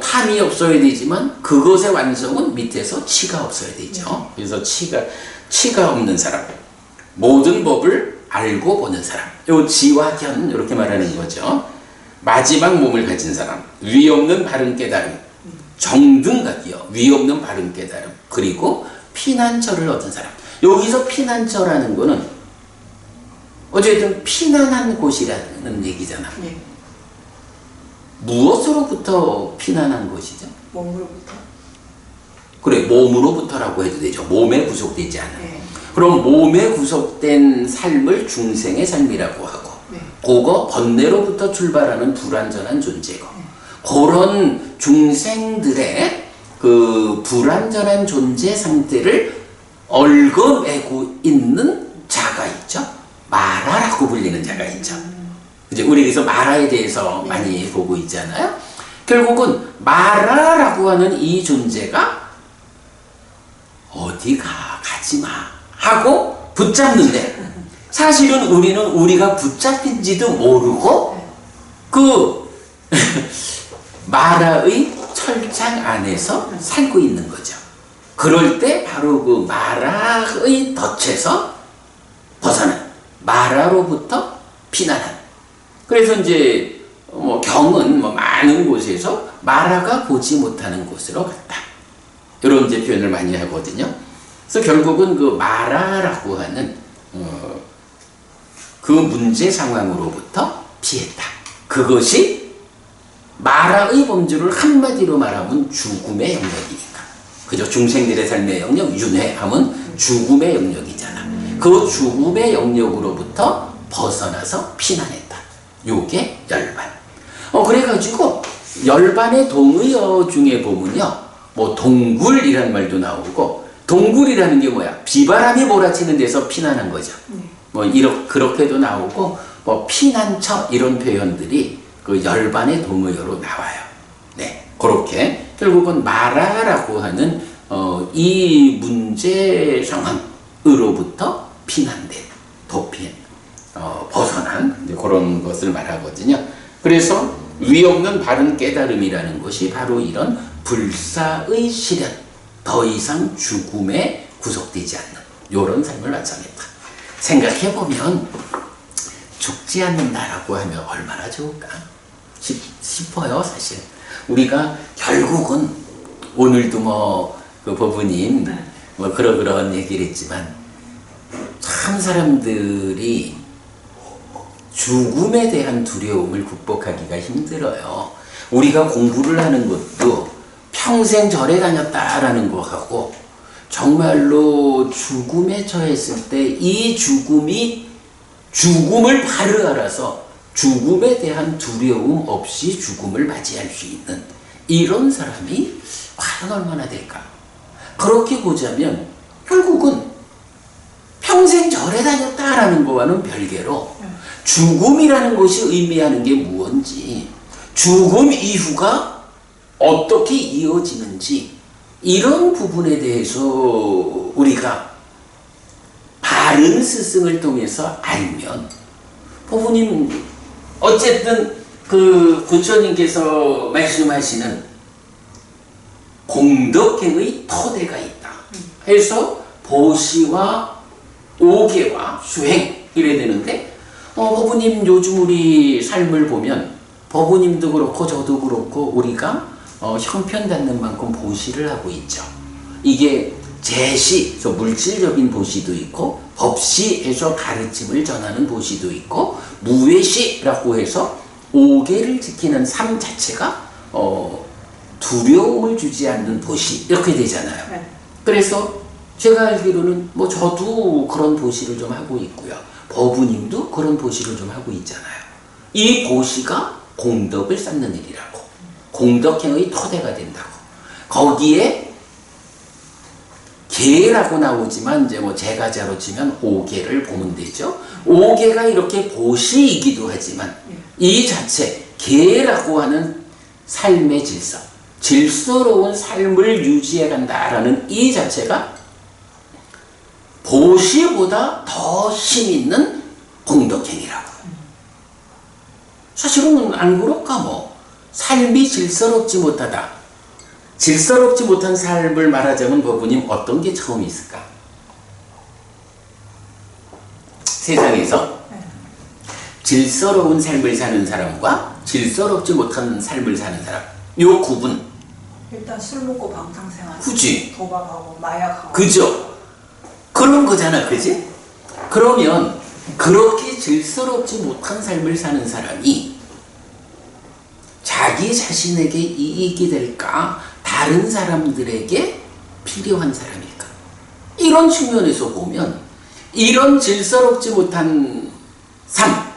탐이 없어야 되지만 그것의 완성은 밑에서 치가 없어야 되죠. 그래서 치가 없는 사람, 모든 법을 알고 보는 사람, 요 지와 견 이렇게 말하는 거죠. 마지막 몸을 가진 사람, 위없는 바른 깨달음, 정등각이요. 위없는 바른 깨달음, 그리고 피난처를 얻은 사람. 여기서 피난처라는 거는 어쨌든 피난한 곳이라는 얘기잖아. 네. 무엇으로부터 피난한 것이죠? 몸으로부터. 그래, 몸으로부터라고 해도 되죠. 몸에 구속되지 않아. 네. 그럼 몸에 구속된 삶을 중생의 삶이라고 하고, 네. 그거 번뇌로부터 출발하는 불완전한 존재고, 그런 중생들의 그 불완전한 존재 상태를 얽어매고 있는 자가 있죠. 마라라고 불리는 자가 있죠. 이제 우리 여기서 마라에 대해서 많이 보고 있잖아요. 결국은 마라라고 하는 이 존재가 어디가 가지마 하고 붙잡는데, 사실은 우리는 우리가 붙잡힌지도 모르고 그 마라의 철창 안에서 살고 있는 거죠. 그럴 때 바로 그 마라의 덫에서 벗어난, 마라로부터 피난한. 그래서 이제 경은 많은 곳에서 마라가 보지 못하는 곳으로 갔다, 이런 이제 표현을 많이 하거든요. 그래서 결국은 그 마라라고 하는 그 문제 상황으로부터 피했다. 그것이 마라의 범주를 한마디로 말하면 죽음의 영역이니까. 그죠? 중생들의 삶의 영역, 윤회하면 죽음의 영역이잖아. 그 죽음의 영역으로부터 벗어나서 피난했다. 요게 열반. 그래가지고 열반의 동의어 중에 보면요, 동굴이라는 말도 나오고, 동굴이라는 게 뭐야? 비바람이 몰아치는 데서 피난한 거죠. 그렇게도 나오고, 피난처 이런 표현들이 그 열반의 동의어로 나와요. 네, 그렇게 결국은 마라라고 하는 이 문제 상황으로부터 피난된, 벗어난 그런 것을 말하거든요. 그래서 위없는 바른 깨달음이라는 것이 바로 이런 불사의 실현, 더 이상 죽음에 구속되지 않는 이런 삶을 완성했다. 생각해보면 죽지 않는다라고 하면 얼마나 좋을까 싶어요. 사실 우리가 결국은 오늘도 그 법부님 그런 얘기를 했지만, 참 사람들이 죽음에 대한 두려움을 극복하기가 힘들어요. 우리가 공부를 하는 것도 평생 절에 다녔다라는 거하고, 정말로 죽음에 처했을 때 이 죽음을 바로 알아서 죽음에 대한 두려움 없이 죽음을 맞이할 수 있는 이런 사람이 과연 얼마나 될까? 그렇게 보자면 결국은 평생 절에 다녔다라는 거와는 별개로 죽음이라는 것이 의미하는 게 무언지, 죽음 이후가 어떻게 이어지는지, 이런 부분에 대해서 우리가 다른 스승을 통해서 알면 부모님 어쨌든 그 부처님께서 말씀하시는 공덕행의 토대가 있다 해서 보시와 오계와 수행 이래야 되는데 법부님 요즘 우리 삶을 보면 법부님도 그렇고 저도 그렇고 우리가 형편 닿는 만큼 보시를 하고 있죠. 이게 제시, 물질적인 보시도 있고 법시에서 가르침을 전하는 보시도 있고 무외시라고 해서 오계를 지키는 삶 자체가 두려움을 주지 않는 보시 이렇게 되잖아요. 네. 그래서 제가 알기로는 저도 그런 보시를 좀 하고 있고요. 법부님도 그런 보시를 좀 하고 있잖아요. 이 보시가 공덕을 쌓는 일이라고. 공덕행의 토대가 된다고. 거기에 계라고 나오지만 이제 제가자로 치면 오계를 보면 되죠. 오계가 이렇게 보시이기도 하지만 이 자체 계라고 하는 삶의 질서, 질서로운 삶을 유지해 간다라는 이 자체가 보시보다 더 힘있는 공덕행이라고. 사실은 안 그럴까 삶이 질서롭지 못하다. 질서롭지 못한 삶을 말하자면 법부님 어떤 게 처음 있을까? 세상에서 질서로운 삶을 사는 사람과 질서롭지 못한 삶을 사는 사람, 요 구분. 일단 술 먹고 방탕생활. 그치? 도박하고 마약하고. 그죠? 그런 거잖아, 그지? 그러면 그렇게 질서롭지 못한 삶을 사는 사람이 자기 자신에게 이익이 될까? 다른 사람들에게 필요한 사람일까? 이런 측면에서 보면 이런 질서롭지 못한 삶,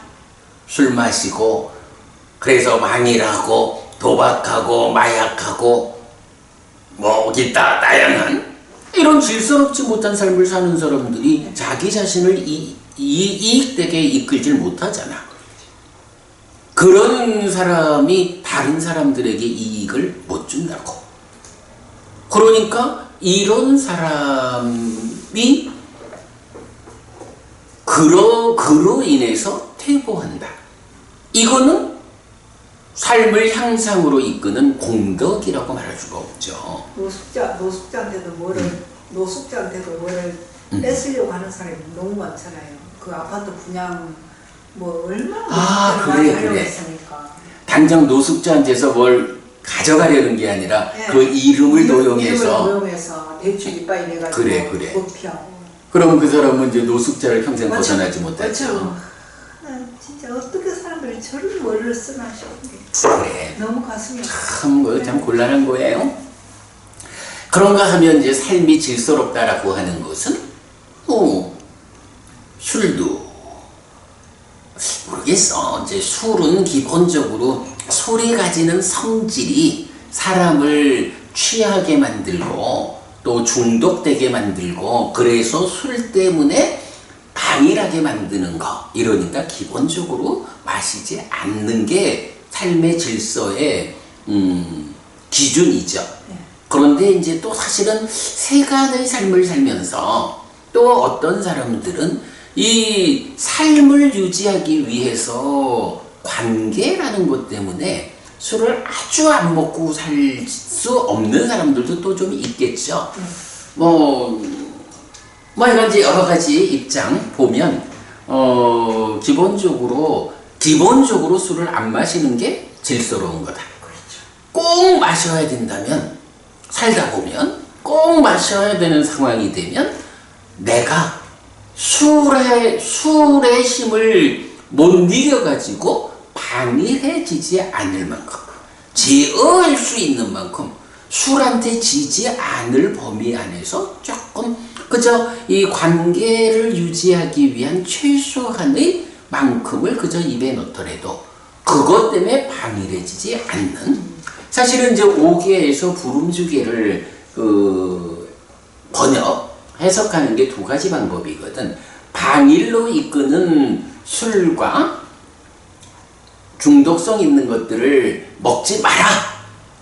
술 마시고 그래서 망일하고 도박하고 마약하고 기타 다양한 이런 질서롭지 못한 삶을 사는 사람들이 자기 자신을 이익되게 이끌질 못하잖아. 그런 사람이 다른 사람들에게 이익을 못 준다고. 그러니까 이런 사람이 그로 인해서 퇴보한다. 이거는 삶을 향상으로 이끄는 공덕이라고 말할 수가 없죠. 노숙자한테도 뭐를 뺏으려고 하는 사람이 너무 많잖아요. 그 아파트 분양 얼마나 그래. 했으니까. 당장 노숙자한테서 뭘 가져가려는 게 아니라 그 이름을 도용해서 대출 이빠이 내가지고 그래. 도피하고. 그럼 그 사람은 이제 노숙자를 평생 벗어나지 못하죠. 진짜 어떻게 사람들이 저런 머리를 쓰나 싶은데. 그래. 너무 가슴이 참 곤란한 거예요. 그런가 하면 이제 삶이 질서롭다라고 하는 것은 술도 모르겠어. 이제 술은 기본적으로 술이 가지는 성질이 사람을 취하게 만들고 또 중독되게 만들고 그래서 술 때문에 방일하게 만드는 거. 이러니까 기본적으로 마시지 않는 게 삶의 질서의 기준이죠. 그런데 이제 또 사실은 세간의 삶을 살면서 또 어떤 사람들은 이 삶을 유지하기 위해서 관계라는 것 때문에 술을 아주 안 먹고 살 수 없는 사람들도 또 좀 있겠죠. 이제 여러 가지 입장 보면 기본적으로 술을 안 마시는 게 질서로운 거다. 꼭 마셔야 된다면 살다 보면 꼭 마셔야 되는 상황이 되면 내가 술의 힘을 못 이겨가지고 방일해지지 않을 만큼 제어할 수 있는 만큼 술한테 지지 않을 범위 안에서 조금 그저 이 관계를 유지하기 위한 최소한의 만큼을 그저 입에 넣더라도 그것 때문에 방일해지지 않는 사실은 이제 오계에서 부름주계를 해석하는 게 두 가지 방법이거든. 방일로 이끄는 술과 중독성 있는 것들을 먹지 마라.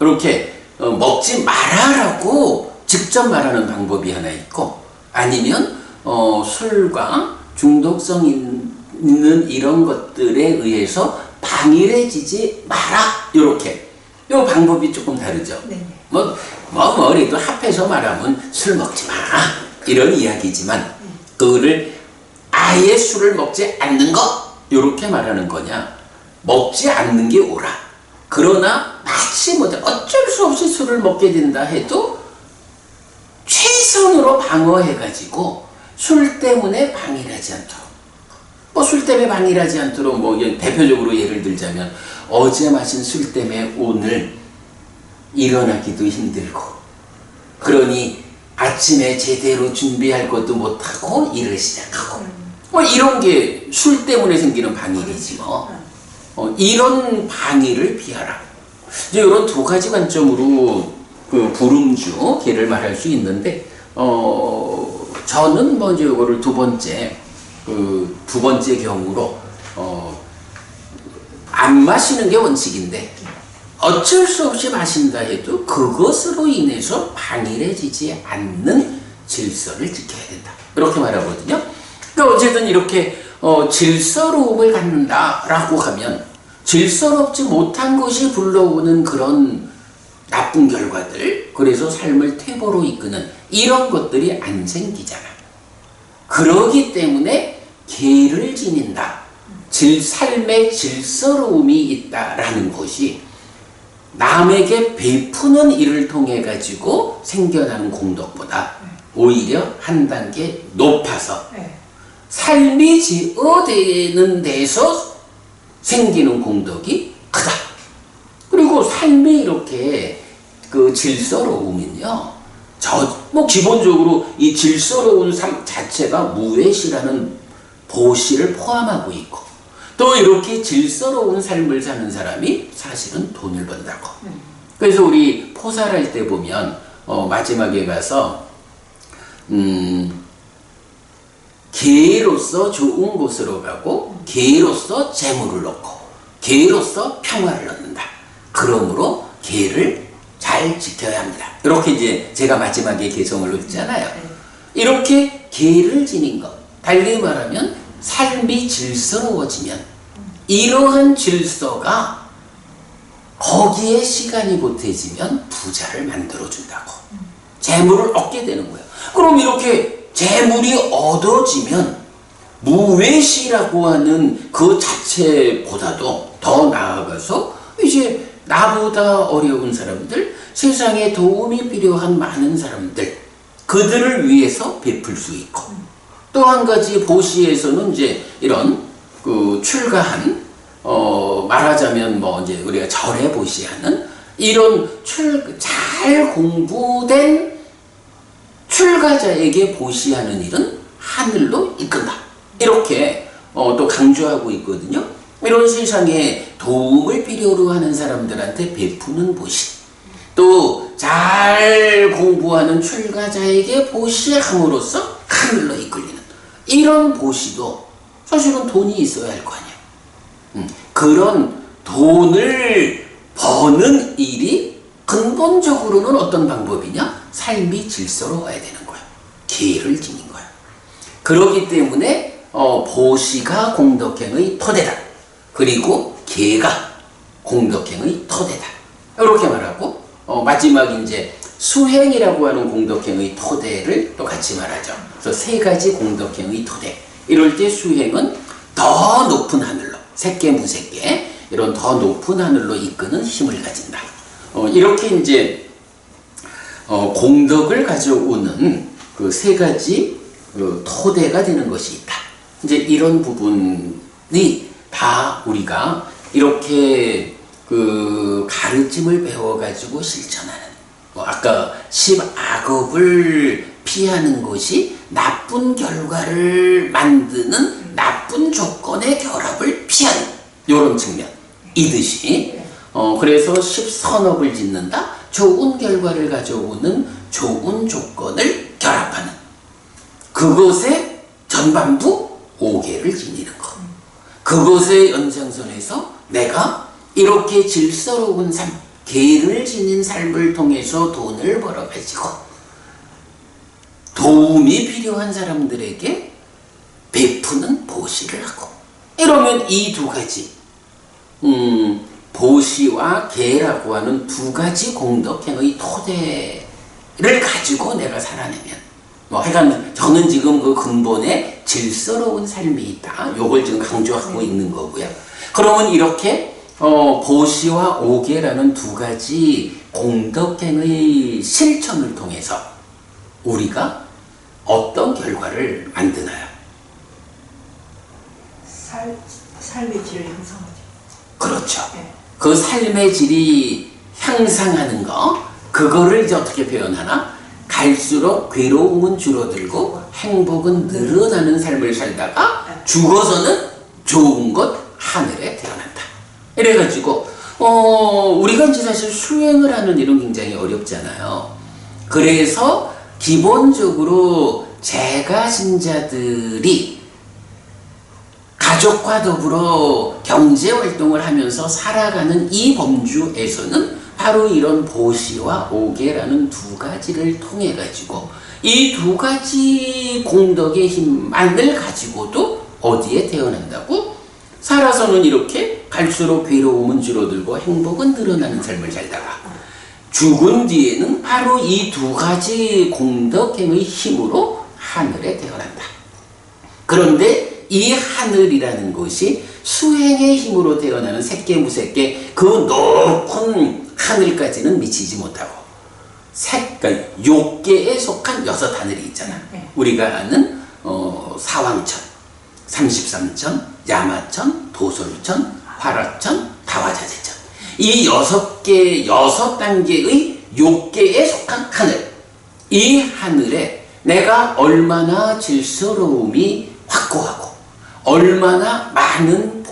이렇게 먹지 마라라고 직접 말하는 방법이 하나 있고 아니면 술과 중독성 있는 이런 것들에 의해서 방일해지지 마라. 요렇게. 요 방법이 조금 다르죠. 네. 머리도 합해서 말하면 술 먹지 마. 이런 이야기지만 그거를 아예 술을 먹지 않는 것. 요렇게 말하는 거냐. 먹지 않는 게 옳아. 그러나 마치 어쩔 수 없이 술을 먹게 된다 해도 최선으로 방어해가지고 술 때문에 방일하지 않도록. 술 때문에 방일하지 않도록 대표적으로 예를 들자면 어제 마신 술 때문에 오늘 일어나기도 힘들고 그러니 아침에 제대로 준비할 것도 못하고 일을 시작하고 이런 게 술 때문에 생기는 방일이지 이런 방일을 피하라. 이제 이런 두 가지 관점으로 그 불음주 개를 말할 수 있는데 저는 이제 이거를 두 번째 경우로 안 마시는 게 원칙인데 어쩔 수 없이 마신다 해도 그것으로 인해서 방일해지지 않는 질서를 지켜야 된다. 이렇게 말하거든요. 그러니까 어쨌든 이렇게 질서로움을 갖는다라고 하면 질서롭지 못한 것이 불러오는 그런 나쁜 결과들, 그래서 삶을 퇴보로 이끄는 이런 것들이 안 생기잖아. 그러기 때문에 계를 지닌다. 삶의 질서로움이 있다라는 것이 남에게 베푸는 일을 통해 가지고 생겨나는 공덕보다 오히려 한 단계 높아서 삶이 지어되는 데서 생기는 공덕이 크다. 그리고 삶이 이렇게 그 질서로우면요. 기본적으로 이 질서로운 삶 자체가 무외시라는 보시를 포함하고 있고 또 이렇게 질서로운 삶을 사는 사람이 사실은 돈을 번다고. 그래서 우리 포살할 때 보면 마지막에 가서 계로서 좋은 곳으로 가고 계로서 재물을 얻고 계로서 평화를 얻는다. 그러므로 계를 잘 지켜야 합니다. 이렇게 이제 제가 마지막에 개성을 넣었잖아요. 이렇게 계를 지닌 것. 달리 말하면 삶이 질서로워지면 이러한 질서가 거기에 시간이 보태지면 부자를 만들어준다고. 재물을 얻게 되는 거예요. 그럼 이렇게 재물이 얻어지면 무외시라고 하는 그 자체보다도 더 나아가서 이제 나보다 어려운 사람들, 세상에 도움이 필요한 많은 사람들, 그들을 위해서 베풀 수 있고 또 한 가지 보시에서는 이제 이런 그 출가한 말하자면 이제 우리가 절에 보시하는 이런 잘 공부된 출가자에게 보시하는 일은 하늘로 이끈다. 이렇게 또 강조하고 있거든요. 이런 세상에 도움을 필요로 하는 사람들한테 베푸는 보시, 또 잘 공부하는 출가자에게 보시함으로써 하늘로 이끌리는 이런 보시도 사실은 돈이 있어야 할 거 아니야. 그런 돈을 버는 일이 근본적으로는 어떤 방법이냐? 삶이 질서로워야 되는 거야. 계를 지닌 거야. 그렇기 때문에 보시가 공덕행의 토대다. 그리고 계가 공덕행의 토대다. 이렇게 말하고 마지막 이제 수행이라고 하는 공덕행의 토대를 또 같이 말하죠. 그래서 세 가지 공덕행의 토대. 이럴 때 수행은 더 높은 하늘로, 색계 무색계 이런 더 높은 하늘로 이끄는 힘을 가진다. 이렇게 이제 공덕을 가져오는 그 세 가지 토대가 되는 것이 있다. 이제 이런 부분이 다 우리가 이렇게 그 가르침을 배워가지고 실천하는, 아까 10악업을 피하는 것이 나쁜 결과를 만드는 나쁜 조건의 결합을 피하는 이런 측면이듯이 그래서 10선업을 짓는다. 좋은 결과를 가져오는 좋은 조건을 결합하는 그것의 전반부 5개를 지니는 것. 그것의 연장선에서 내가 이렇게 질서로운 삶, 계를 지닌 삶을 통해서 돈을 벌어가지고 도움이 필요한 사람들에게 베푸는 보시를 하고, 이러면 이 두 가지 보시와 계라고 하는 두 가지 공덕행의 토대를 가지고 내가 살아내면, 뭐 하여간 저는 지금 그 근본에 질서로운 삶이 있다, 요걸 지금 강조하고 있는 거고요. 그러면 이렇게 보시와 오계라는 두 가지 공덕행의 실천을 통해서 우리가 어떤 결과를 만드나요? 삶의 질을 형성하죠. 그렇죠. 네. 그 삶의 질이 향상하는 거, 그거를 이제 어떻게 표현하나? 갈수록 괴로움은 줄어들고 행복은 늘어나는 삶을 살다가 죽어서는 좋은 것 하늘에 태어난다. 이래가지고 우리가 이제 사실 수행을 하는 일은 굉장히 어렵잖아요. 그래서 기본적으로 재가신자들이 가족과 더불어 경제활동을 하면서 살아가는 이 범주에서는 바로 이런 보시와 오계라는 두 가지를 통해 가지고 이 두 가지 공덕의 힘만을 가지고도 어디에 태어난다고? 살아서는 이렇게 갈수록 괴로움은 줄어들고 행복은 늘어나는 삶을 살다가 죽은 뒤에는 바로 이 두 가지 공덕행의 힘으로 하늘에 태어난다. 그런데 이 하늘이라는 것이 수행의 힘으로 태어나는 색계무색계 그 높은 하늘까지는 미치지 못하고 그러니까 욕계에 속한 6하늘이 있잖아. 우리가 아는 사왕천, 33천, 야마천, 도솔천, 화라천, 다화자재천, 이 6단계의 욕계에 속한 하늘, 이 하늘에 내가 얼마나 질서로움이 확고하고 얼마나 많은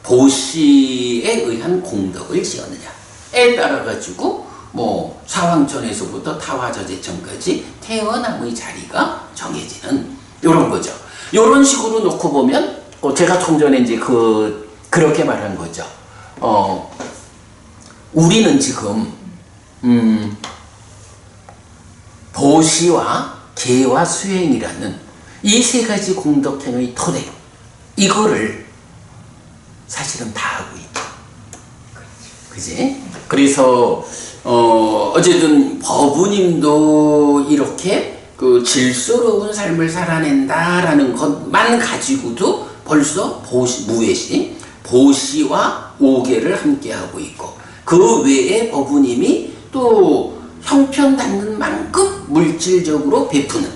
보시에 의한 공덕을 지었느냐에 따라 가지고 뭐 사왕천에서부터 타화저제천까지 태어남의 자리가 정해지는 이런 거죠. 이런 식으로 놓고 보면 제가 좀 전에 이제 그렇게 말한 거죠. 우리는 지금 보시와 계와 수행이라는 이 세 가지 공덕행의 토대, 이거를 사실은 다 하고 있다. 그지? 그래서 어쨌든 법우님도 이렇게 그 질서로운 삶을 살아낸다라는 것만 가지고도 벌써 무외시, 보시와 오계를 함께 하고 있고, 그 외에 법우님이 또 형편닿는 만큼 물질적으로 베푸는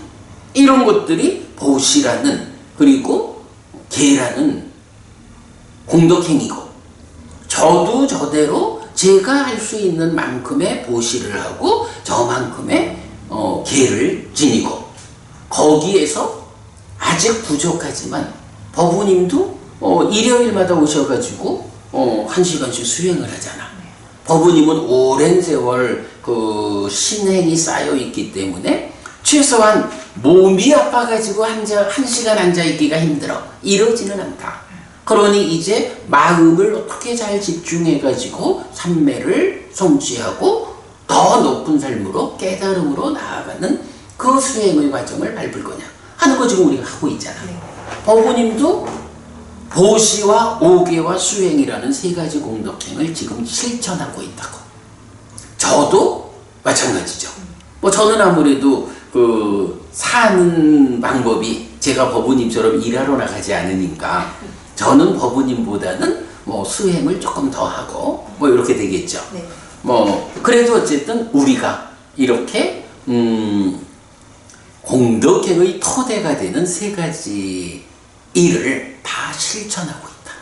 이런 것들이 보시라는, 그리고 계라는 공덕행이고, 저도 저대로 제가 할 수 있는 만큼의 보시를 하고 저만큼의 계를 지니고, 거기에서 아직 부족하지만 법우님도 일요일마다 오셔가지고 1시간씩 수행을 하잖아. 법우님은 오랜 세월 그 신행이 쌓여 있기 때문에 최소한 몸이 아파가지고 1시간 앉아있기가 힘들어 이러지는 않다. 그러니 이제 마음을 어떻게 잘 집중해가지고 삼매를 성취하고 더 높은 삶으로 깨달음으로 나아가는 그 수행의 과정을 밟을 거냐 하는 거 지금 우리가 하고 있잖아. 법우님도 보시와 오계와 수행이라는 세 가지 공덕행을 지금 실천하고 있다고. 저도 마찬가지죠. 뭐 저는 아무래도 그 사는 방법이 제가 법우님처럼 일하러 나가지 않으니까 저는 법우님보다는 뭐 수행을 조금 더 하고 뭐 이렇게 되겠죠. 네. 뭐 그래도 어쨌든 우리가 이렇게 공덕행의 토대가 되는 세 가지 일을 다 실천하고 있다.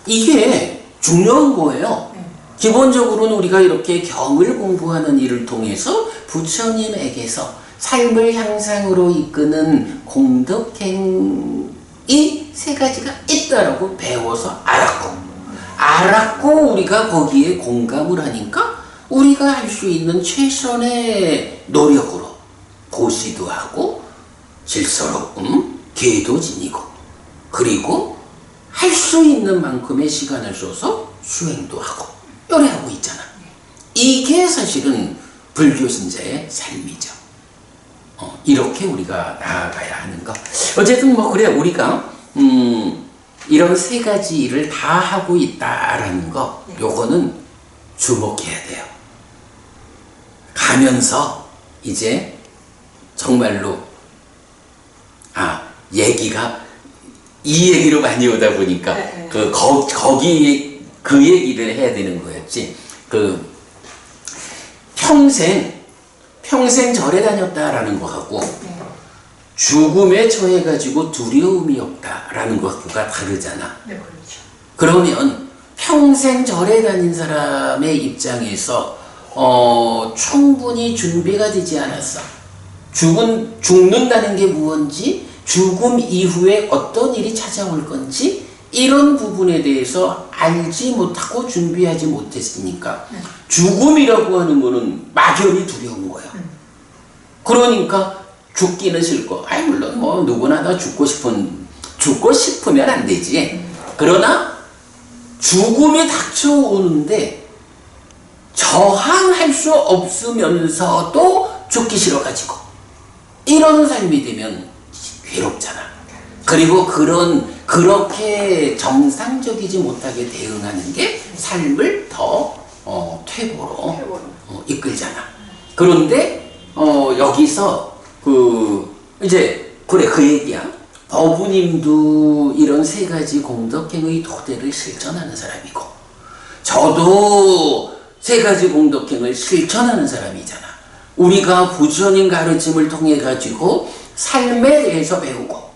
이게 중요한 거예요. 기본적으로는 우리가 이렇게 경을 공부하는 일을 통해서 부처님에게서 삶을 향상으로 이끄는 공덕행이 세 가지가 있다라고 배워서 알았고 우리가 거기에 공감을 하니까 우리가 할 수 있는 최선의 노력으로 보시도 하고 질서로움, 계도 지니고, 그리고 할 수 있는 만큼의 시간을 써서 수행도 하고 요래하고 있잖아. 이게 사실은 불교 신자의 삶이죠. 이렇게 우리가 나아가야 하는 거. 어쨌든 뭐 그래 우리가 이런 세 가지 일을 다 하고 있다라는 거, 요거는 주목해야 돼요. 가면서 이제 정말로 얘기가 이 얘기로 많이 오다 보니까 거기 그 얘기를 해야 되는 거였지. 평생 절에 다녔다라는 거하고 죽음에 처해가지고 두려움이 없다라는 것과 다르잖아. 네, 그렇죠. 그러면 평생 절에 다닌 사람의 입장에서 충분히 준비가 되지 않았어. 죽는다는 게 무언지, 죽음 이후에 어떤 일이 찾아올 건지, 이런 부분에 대해서 알지 못하고 준비하지 못했으니까 죽음이라고 하는 거는 막연히 두려운 거야. 그러니까 죽기는 싫고, 물론 뭐 누구나 다 죽고 싶으면 안 되지. 그러나 죽음이 닥쳐오는데 저항할 수 없으면서도 죽기 싫어가지고 이런 삶이 되면 괴롭잖아. 그리고 그렇게 정상적이지 못하게 대응하는 게 삶을 더 퇴보로 이끌잖아. 그런데 여기서 이제 그 얘기야. 어부님도 이런 세 가지 공덕행의 토대를 실천하는 사람이고, 저도 세 가지 공덕행을 실천하는 사람이잖아. 우리가 부처님 가르침을 통해 가지고 삶에 대해서 배우고,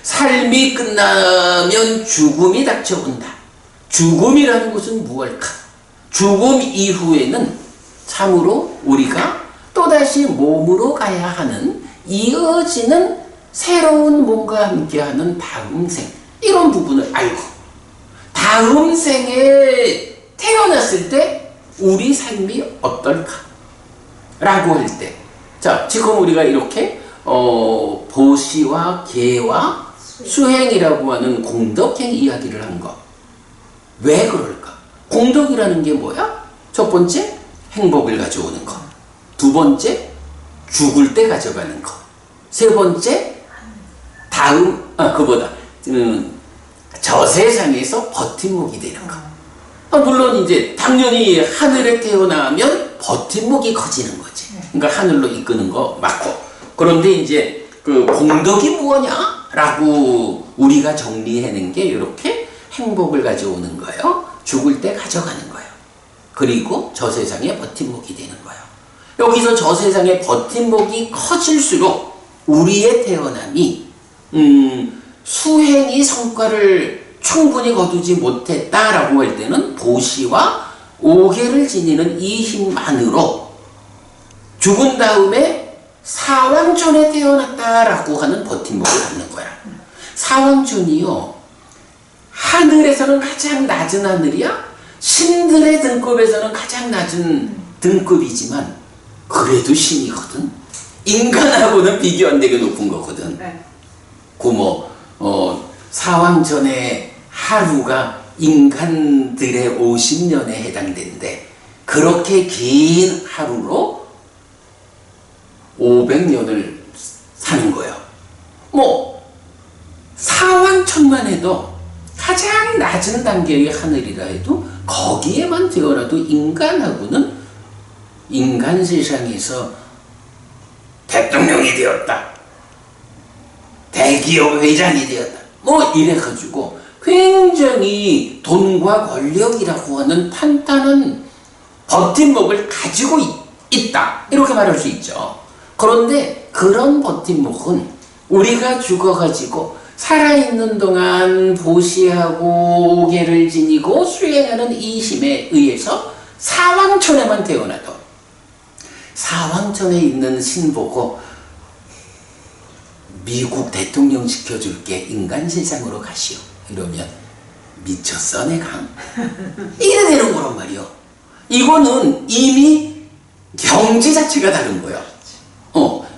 삶이 끝나면 죽음이 닥쳐온다. 죽음이라는 것은 무엇일까? 죽음 이후에는 참으로 우리가 또다시 몸으로 가야 하는, 이어지는 새로운 몸과 함께하는 다음 생, 이런 부분을 알고 다음 생에 태어났을 때 우리 삶이 어떨까? 라고 할 때, 자, 지금 우리가 이렇게 보시와 계와 수행이라고 하는 공덕행 이야기를 한 거, 왜 그럴까? 공덕이라는 게 뭐야? 첫 번째, 행복을 가져오는 거. 두 번째, 죽을 때 가져가는 거. 세 번째, 저 세상에서 버팀목이 되는 거. 물론 이제 당연히 하늘에 태어나면 버팀목이 커지는 거지. 그러니까 하늘로 이끄는 거 맞고. 그런데 이제 그 공덕이 뭐냐? 라고 우리가 정리해낸 게 이렇게 행복을 가져오는 거예요. 죽을 때 가져가는 거예요. 그리고 저 세상에 버팀목이 되는 거예요. 여기서 저 세상에 버팀목이 커질수록 우리의 태어남이 수행이 성과를 충분히 거두지 못했다라고 할 때는 보시와 오계를 지니는 이 힘만으로 죽은 다음에 사왕천에 태어났다라고 하는 버팀목을 갖는 거야. 사왕천이요, 하늘에서는 가장 낮은 하늘이야. 신들의 등급에서는 가장 낮은 등급이지만 그래도 신이거든. 인간하고는 비교 안 되게 높은 거거든. 사왕전의 하루가 인간들의 50년에 해당되는데, 그렇게 긴 하루로 500년을 사는 거예요. 사왕천만 해도 가장 낮은 단계의 하늘이라 해도 거기에만 되어라도 인간하고는, 인간 세상에서 대통령이 되었다, 대기업 회장이 되었다, 이래가지고 굉장히 돈과 권력이라고 하는 탄탄한 버팀목을 가지고 있다, 이렇게 말할 수 있죠. 그런데 그런 버팀목은 우리가 죽어가지고 살아있는 동안 보시하고 오계를 지니고 수행하는 이 힘에 의해서 사왕천에만 태어나도 사왕천에 있는 신 보고 미국 대통령 시켜줄게, 인간 세상으로 가시오, 이러면 미쳤어 내가? 이래 되는 거란 말이요. 이거는 이미 경지 자체가 다른 거야.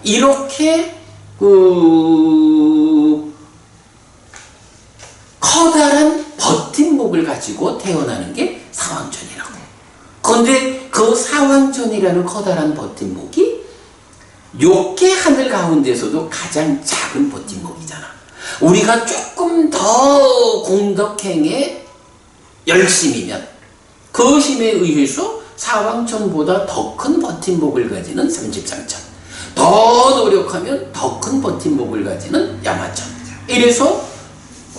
이렇게 커다란 버팀목을 가지고 태어나는 게 사왕천이라고. 그런데 그 사왕천이라는 커다란 버팀목이 요게 하늘 가운데서도 가장 작은 버팀목이잖아. 우리가 조금 더 공덕행에 열심이면 그 힘에 의해서 사왕천보다 더 큰 버팀목을 가지는 삼십상천, 더 노력하면 더 큰 버팀목을 가지는 야마천, 이래서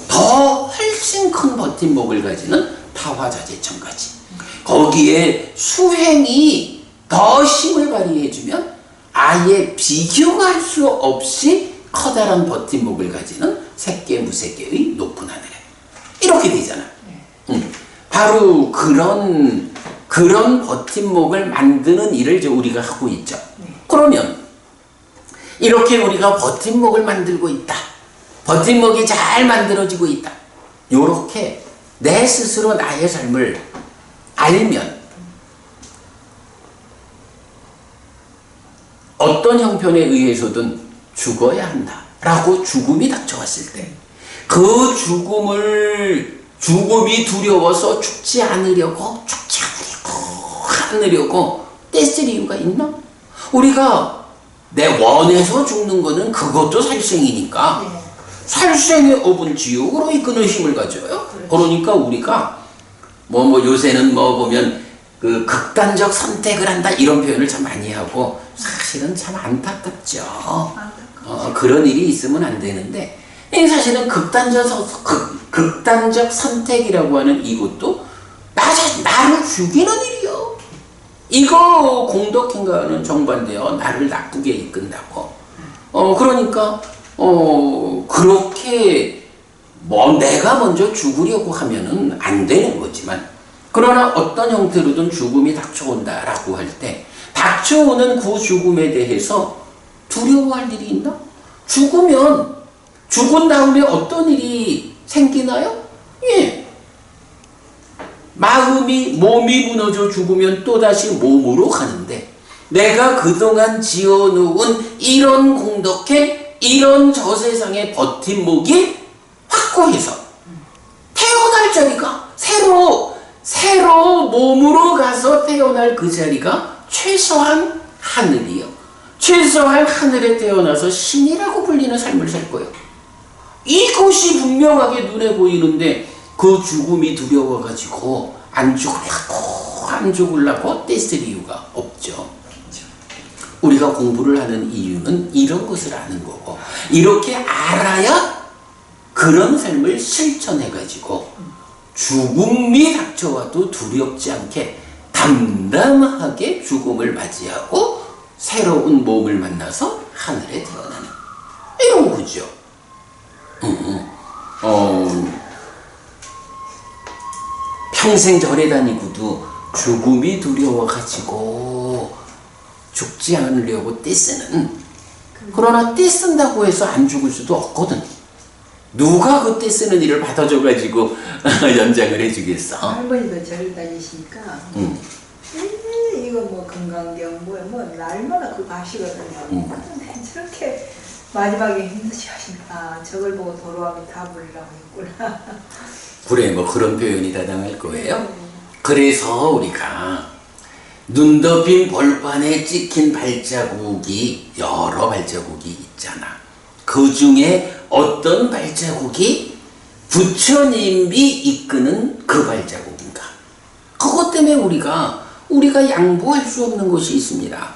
더 훨씬 큰 버팀목을 가지는 타화자재천까지. 거기에 수행이 더 힘을 발휘해주면 아예 비교할 수 없이 커다란 버팀목을 가지는 색계 무색계의 높은 하늘에 이렇게 되잖아. 바로 그런 버팀목을 만드는 일을 이제 우리가 하고 있죠. 그러면 이렇게 우리가 버팀목을 만들고 있다. 버팀목이 잘 만들어지고 있다. 요렇게 내 스스로 나의 삶을 알면 어떤 형편에 의해서든 죽어야 한다 라고 죽음이 닥쳐왔을 때 그 죽음이 두려워서 죽지 않으려고 떼쓸 이유가 있나? 우리가 내 원해서 죽는 거는 그것도 살생이니까 살생의 업은 지옥으로 이끄는 힘을 가져요. 그러니까 우리가 요새는 보면 그 극단적 선택을 한다 이런 표현을 참 많이 하고 사실은 참 안타깝죠. 그런 일이 있으면 안 되는데 사실은 극단적 선택이라고 하는 이것도 나를 죽이는 일이요. 이거 공덕행과는 정반대요. 나를 나쁘게 이끈다고. 그러니까 그렇게 내가 먼저 죽으려고 하면은 안 되는 거지만, 그러나 어떤 형태로든 죽음이 닥쳐온다라고 할 때 닥쳐오는 그 죽음에 대해서 두려워할 일이 있나? 죽은 다음에 어떤 일이 생기나요? 예. 몸이 무너져 죽으면 또다시 몸으로 가는데, 내가 그동안 지어놓은 이런 공덕해, 이런 저 세상의 버팀목이 확고해서 태어날 자리가 새로 몸으로 가서 태어날 그 자리가 최소한 하늘이요. 최소한 하늘에 태어나서 신이라고 불리는 삶을 살 거예요. 이것이 분명하게 눈에 보이는데 그 죽음이 두려워가지고 안 죽으려고 떼쓸 이유가 없죠. 우리가 공부를 하는 이유는 이런 것을 아는 거고, 이렇게 알아야 그런 삶을 실천해가지고 죽음이 닥쳐와도 두렵지 않게 담담하게 죽음을 맞이하고 새로운 몸을 만나서 하늘에 태어나는 이런 거죠. 평생 절에 다니고도 죽음이 두려워가지고 죽지 않으려고 떼쓰는, 그러나 떼쓴다고 해서 안 죽을 수도 없거든. 누가 그 떼쓰는 일을 받아줘가지고 연장을 해주겠어? 할머니도 절을 다니시니까 이거 금강경 날마다 그거 하시거든요. 근데 저렇게 마지막에 힘드시 하시니까 저걸 보고 도로하면 다불이라고 했구나. 그래, 그런 표현이 타당할 거예요. 그래서 우리가 눈 덮인 벌판에 찍힌 발자국이 여러 발자국이 있잖아. 그 중에 어떤 발자국이 부처님이 이끄는 그 발자국인가? 그것 때문에 우리가 양보할 수 없는 것이 있습니다.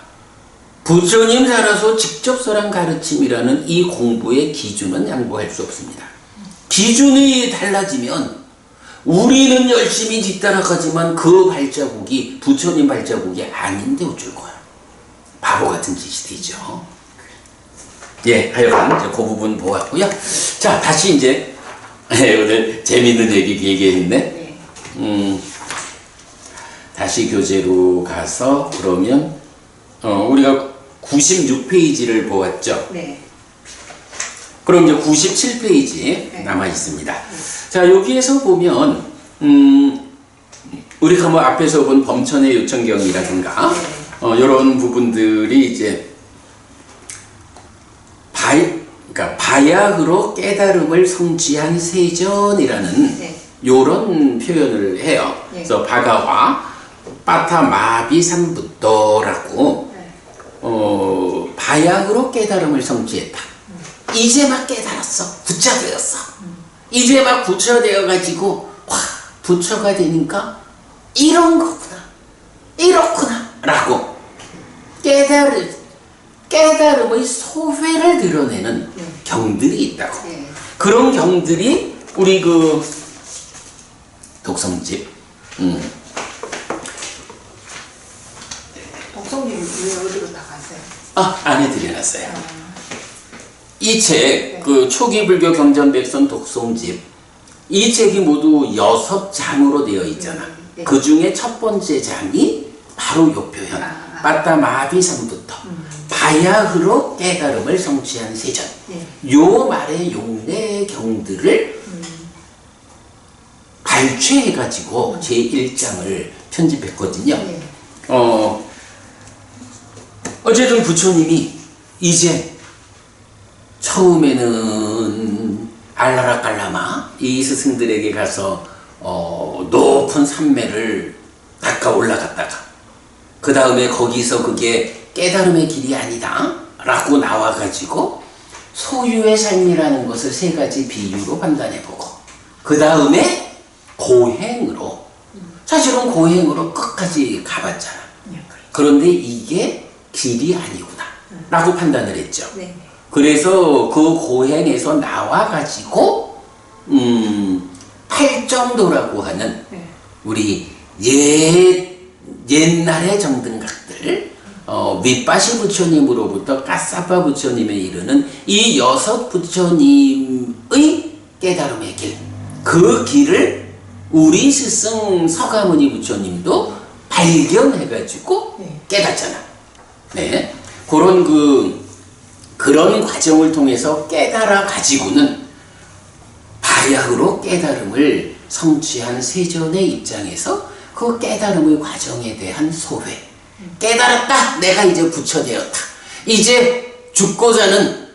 부처님 살아서 직접 설한 가르침이라는 이 공부의 기준은 양보할 수 없습니다. 기준이 달라지면 우리는 열심히 뒤따라가지만 그 발자국이 부처님 발자국이 아닌데 어쩔 거야. 바보 같은 짓이 되죠. 예, 하여간 그 부분 보았고요. 자, 다시 이제 오늘 재밌는 얘기했네. 다시 교재로 가서 그러면 우리가 96페이지를 보았죠. 네. 그럼 이제 97페이지 남아 있습니다. 자, 여기에서 보면 우리가 앞에서 본 범천의 요천경이라든가 이런 부분들이 이제 그러니까 바야흐로 깨달음을 성취한 세전이라는 요런 표현을 해요. 그래서 바가와 빠타마비삼부터라고 바야흐로 깨달음을 성취했다. 이제 막 깨달았어. 부처 되었어. 이제 막 부처 되어가지고 와, 부처가 되니까 이런 거구나. 이렇구나. 라고 깨달음의 소회를 드러내는 경들이 있다고. 그런 경들이 우리 그 독성집 독성집이 왜 어디로 다 갔어요? 안에 들여놨어요. 이 책, 그 초기 불교 경전백선 독송집, 이 책이 모두 6장으로 되어 있잖아. 그 중에 첫 번째 장이 바로 요 표현. 빠따마비상부터 바야흐로 깨달음을 성취한 세전. 요 말의 용례 경들을 발췌해가지고 제1장을 편집했거든요. 어쨌든 부처님이 이제 처음에는 알라라깔라마 이 스승들에게 가서 높은 산매를 닦아 올라갔다가 그 다음에 거기서 그게 깨달음의 길이 아니다 라고 나와가지고 소유의 삶이라는 것을 3가지 비유로 판단해보고 그 다음에 고행으로 사실은 고행으로 끝까지 가봤잖아. 그런데 이게 길이 아니구나 라고 판단을 했죠. 그래서 그 고행에서 나와가지고 팔정도라고 하는 우리 옛날의 정등각들 윗바시 부처님으로부터 까사파 부처님에 이르는 이 6 부처님의 깨달음의 길, 그 길을 우리 스승 서가모니 부처님도 발견해가지고 깨닫잖아. 네, 그런 과정을 통해서 깨달아 가지고는 바야흐로 깨달음을 성취한 세존의 입장에서 그 깨달음의 과정에 대한 소회. 깨달았다. 내가 이제 부처 되었다. 이제 죽고자는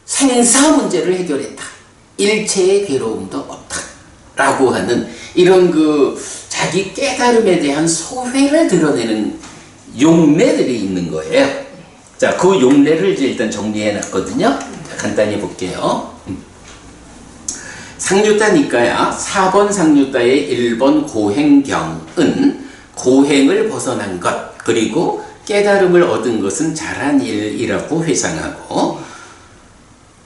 생사 문제를 해결했다. 일체의 괴로움도 없다. 라고 하는 이런 자기 깨달음에 대한 소회를 드러내는 용례들이 있는 거예요. 자, 그 용례를 이제 일단 정리해 놨거든요. 간단히 볼게요. 상류따 니까야 4번 상류따의 1번 고행경은 고행을 벗어난 것 그리고 깨달음을 얻은 것은 잘한 일이라고 회상하고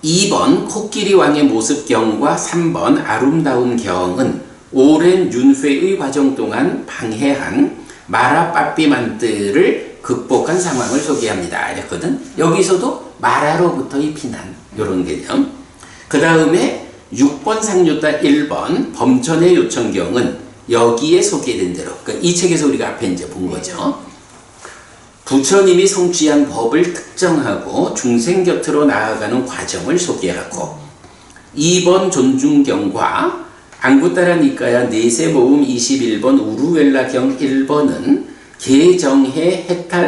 2번 코끼리 왕의 모습경과 3번 아름다운 경은 오랜 윤회의 과정 동안 방해한 마라빠삐만들을 극복한 상황을 소개합니다. 이랬거든. 여기서도 마라로부터의 피난 이런 개념. 그 다음에 6번 상류따 1번 범천의 요청경은 여기에 소개된 대로 이 책에서 우리가 앞에 이제 본 거죠. 부처님이 성취한 법을 특정하고 중생 곁으로 나아가는 과정을 소개하고 2번 존중경과 앙구따라 니까야 내세모음 21번 우루웰라경 1번은 개정해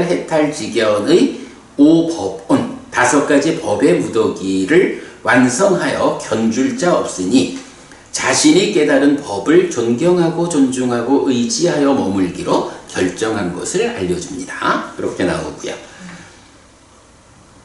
해탈지견의 5법온 5가지 법의 무더기를 완성하여 견줄 자 없으니 자신이 깨달은 법을 존경하고 존중하고 의지하여 머물기로 결정한 것을 알려줍니다. 이렇게 나오고요.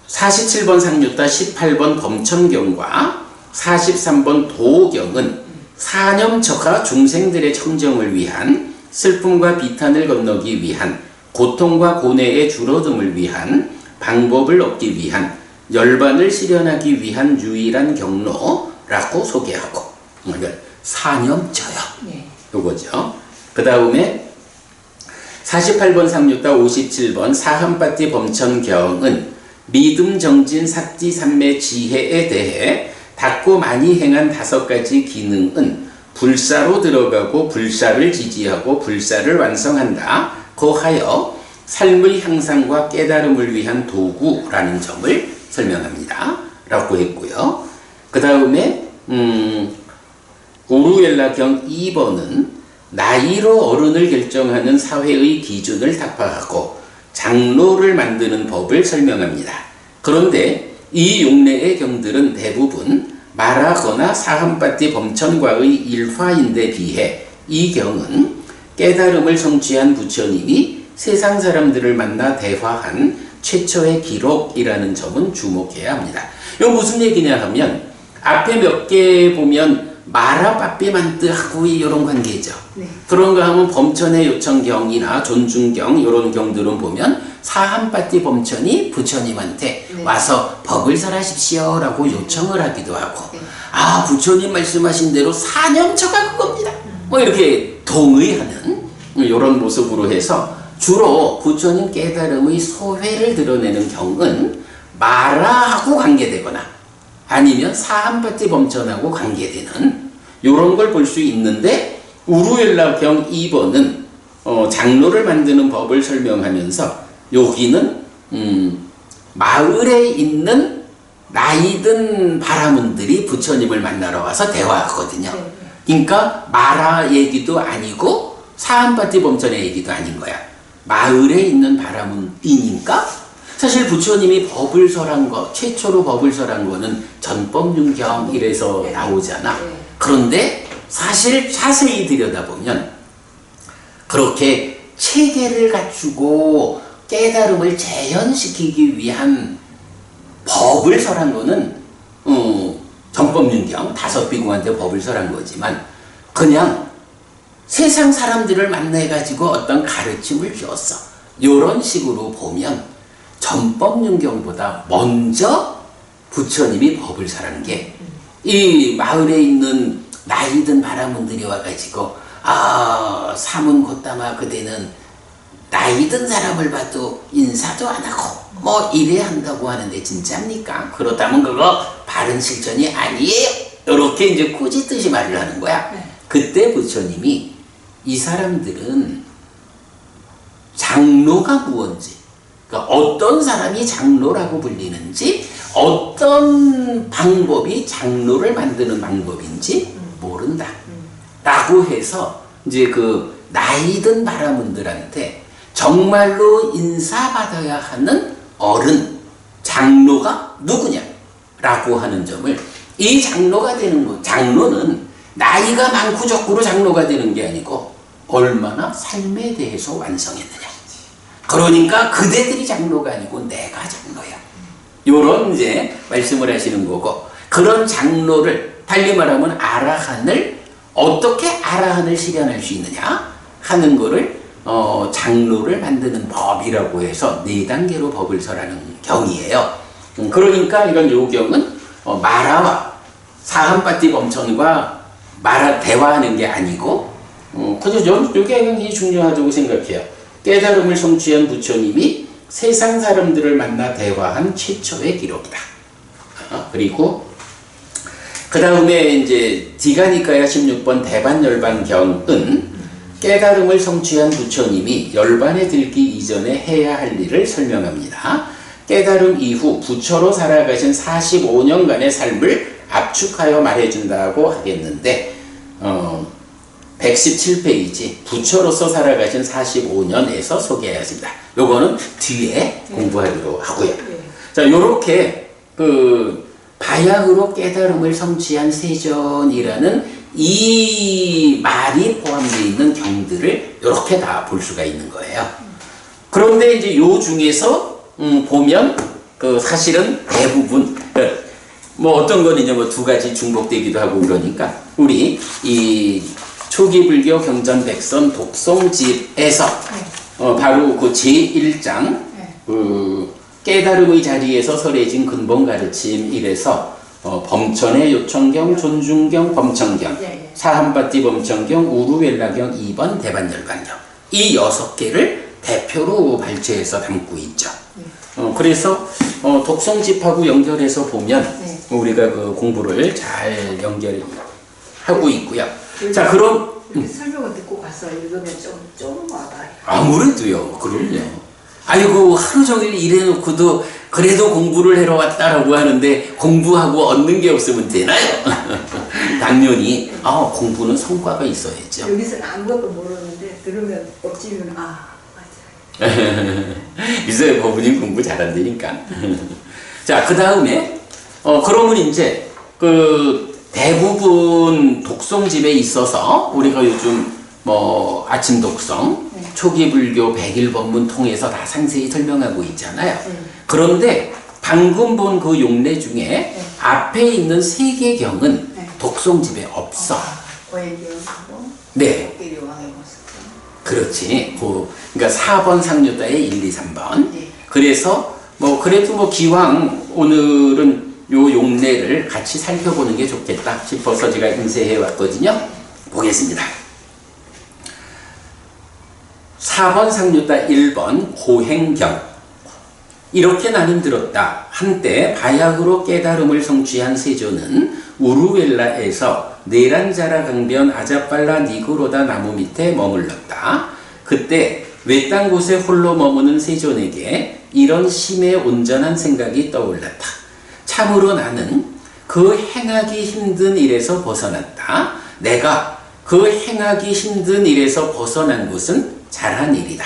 47번 상류따 18번 범천경과 43번 도경은 사념처가 중생들의 청정을 위한 슬픔과 비탄을 건너기 위한 고통과 고뇌의 줄어듦을 위한 방법을 얻기 위한 열반을 실현하기 위한 유일한 경로라고 소개하고 사념처요. 요거죠. 그 다음에 48번 상류따 57번 사함파티 범천경은 믿음 정진 삭지 삼매 지혜에 대해 닦고 많이 행한 5가지 기능은 불사로 들어가고 불사를 지지하고 불사를 완성한다. 고하여 삶의 향상과 깨달음을 위한 도구라는 점을 설명합니다. 라고 했고요. 그 다음에 우루엘라경 2번은 나이로 어른을 결정하는 사회의 기준을 타파하고 장로를 만드는 법을 설명합니다. 그런데 이 용례의 경들은 대부분 말하거나 사함파티 범천과의 일화인데 비해 이 경은 깨달음을 성취한 부처님이 세상 사람들을 만나 대화한 최초의 기록이라는 점은 주목해야 합니다. 이거 무슨 얘기냐 하면 앞에 몇 개 보면 마라 빠삐만뜨하고 이런 관계죠. 네. 그런가 하면 범천의 요청경이나 존중경 이런 경들은 보면 사한파티 범천이 부처님한테 네. 와서 법을 설하십시오라고 요청을 하기도 하고 네. 아 부처님 말씀하신 대로 사념처가 그겁니다. 뭐 이렇게 동의하는 이런 모습으로 해서 주로 부처님 깨달음의 소회를 드러내는 경은 마라하고 관계되거나 아니면 사한파티 범천하고 관계되는 이런 걸 볼 수 있는데 우루엘라경 2번은 장로를 만드는 법을 설명하면서 여기는 마을에 있는 나이든 바라문들이 부처님을 만나러 와서 대화하거든요. 그러니까 마라 얘기도 아니고 사한파티 범천의 얘기도 아닌 거야. 마을에 있는 바라문이니까 사실 부처님이 법을 설한 거, 최초로 법을 설한 거는 전법륜경 이래서 나오잖아. 그런데 사실 자세히 들여다보면 그렇게 체계를 갖추고 깨달음을 재현시키기 위한 법을 설한 거는 전법륜경 다섯 비구한테 법을 설한 거지만 그냥 세상 사람들을 만나가지고 어떤 가르침을 줬어. 이런 식으로 보면 전법륜경보다 먼저 부처님이 법을 설하는 게 이 마을에 있는 나이든 바라문들이 와가지고 아 사문 곧다마 그대는 나이든 사람을 봐도 인사도 안 하고 뭐 이래야 한다고 하는데 진짜입니까? 그렇다면 그거 바른 실천이 아니에요. 이렇게 이제 꾸짖듯이 말을 하는 거야. 그때 부처님이 이 사람들은 장로가 무언지, 그러니까 어떤 사람이 장로라고 불리는지, 어떤 방법이 장로를 만드는 방법인지 모른다. 라고 해서 이제 그 나이든 바라문들한테 정말로 인사받아야 하는 어른, 장로가 누구냐? 라고 하는 점을 이 장로가 되는 거, 장로는 나이가 많고 적고로 장로가 되는 게 아니고 얼마나 삶에 대해서 완성했느냐. 그러니까 그대들이 장로가 아니고 내가 장로야. 요런 이제 말씀을 하시는 거고 그런 장로를 달리 말하면 아라한을 어떻게 아라한을 실현할 수 있느냐 하는 거를 장로를 만드는 법이라고 해서 4단계로 법을 설하는 경이에요. 그러니까 이런 요경은 마라와 사한파티 범천과 마라 대화하는 게 아니고 그죠? 요게 굉장히 중요하다고 생각해요. 깨달음을 성취한 부처님이 세상 사람들을 만나 대화한 최초의 기록이다. 그리고 그 다음에 이제 디가니카야 16번 대반열반경은 깨달음을 성취한 부처님이 열반에 들기 이전에 해야 할 일을 설명합니다. 깨달음 이후 부처로 살아가신 45년간의 삶을 압축하여 말해준다고 하겠는데 117페이지 부처로서 살아가신 45년에서 소개하였습니다. 요거는 뒤에 공부하기로 하고요. 자, 요렇게 그 바야흐로 깨달음을 성취한 세전이라는 이 말이 포함되어 있는 경들을 이렇게 다 볼 수가 있는 거예요. 그런데 이제 요 중에서 보면 그 사실은 대부분 뭐 어떤 건 이제 뭐 두 가지 중복되기도 하고 그러니까 우리 이 초기 불교 경전백선 독송집에서 바로 그 제1장 그 깨달음의 자리에서 설해진 근본 가르침 이래서 범천의 요청경, 존중경, 범천경, 사한파티 범천경, 우루엘라경 2번 대반열반경 이 6개를 대표로 발췌해서 담고 있죠. 그래서 독송집하고 연결해서 보면 우리가 그 공부를 잘 연결하고 있고요. 자, 그럼 설명을 듣고 가서 읽으면 좀 와닿아요. 아무래도요. 그럼요. 아이고 하루 종일 일해놓고도 그래도 공부를 해러 왔다라고 하는데 공부하고 얻는 게 없으면 되나요? 당연히 공부는 성과가 있어야죠. 여기서는 아무것도 모르는데 들으면 엎지면 맞아요. 이제 법은님 공부 잘한다니까. 자, 그 다음에 그러면 이제 그 대부분 독송집에 있어서 우리가 요즘 뭐 아침 독성, 네. 초기 불교 100일 법문 통해서 다 상세히 설명하고 있잖아요. 네. 그런데 방금 본 그 용례 중에 네. 앞에 있는 세 개 경은 네. 독송집에 없어. 고해교하고 네. 요왕의 모습. 그렇지. 그러니까 4번 상류다의 1, 2, 3번. 네. 그래서 뭐 그래도 뭐 기왕 오늘은 요 용례를 같이 살펴보는 게 좋겠다 싶어서 제가 인쇄해 왔거든요. 보겠습니다. 4번 상류다 1번 고행경. 이렇게 나는 들었다. 한때 바야흐로 깨달음을 성취한 세조는 우루웰라에서 네란자라 강변 아자팔라 니그로다 나무 밑에 머물렀다. 그때 외딴 곳에 홀로 머무는 세존에게 이런 심에 온전한 생각이 떠올랐다. 참으로 나는 그 행하기 힘든 일에서 벗어났다. 내가 그 행하기 힘든 일에서 벗어난 것은 잘한 일이다.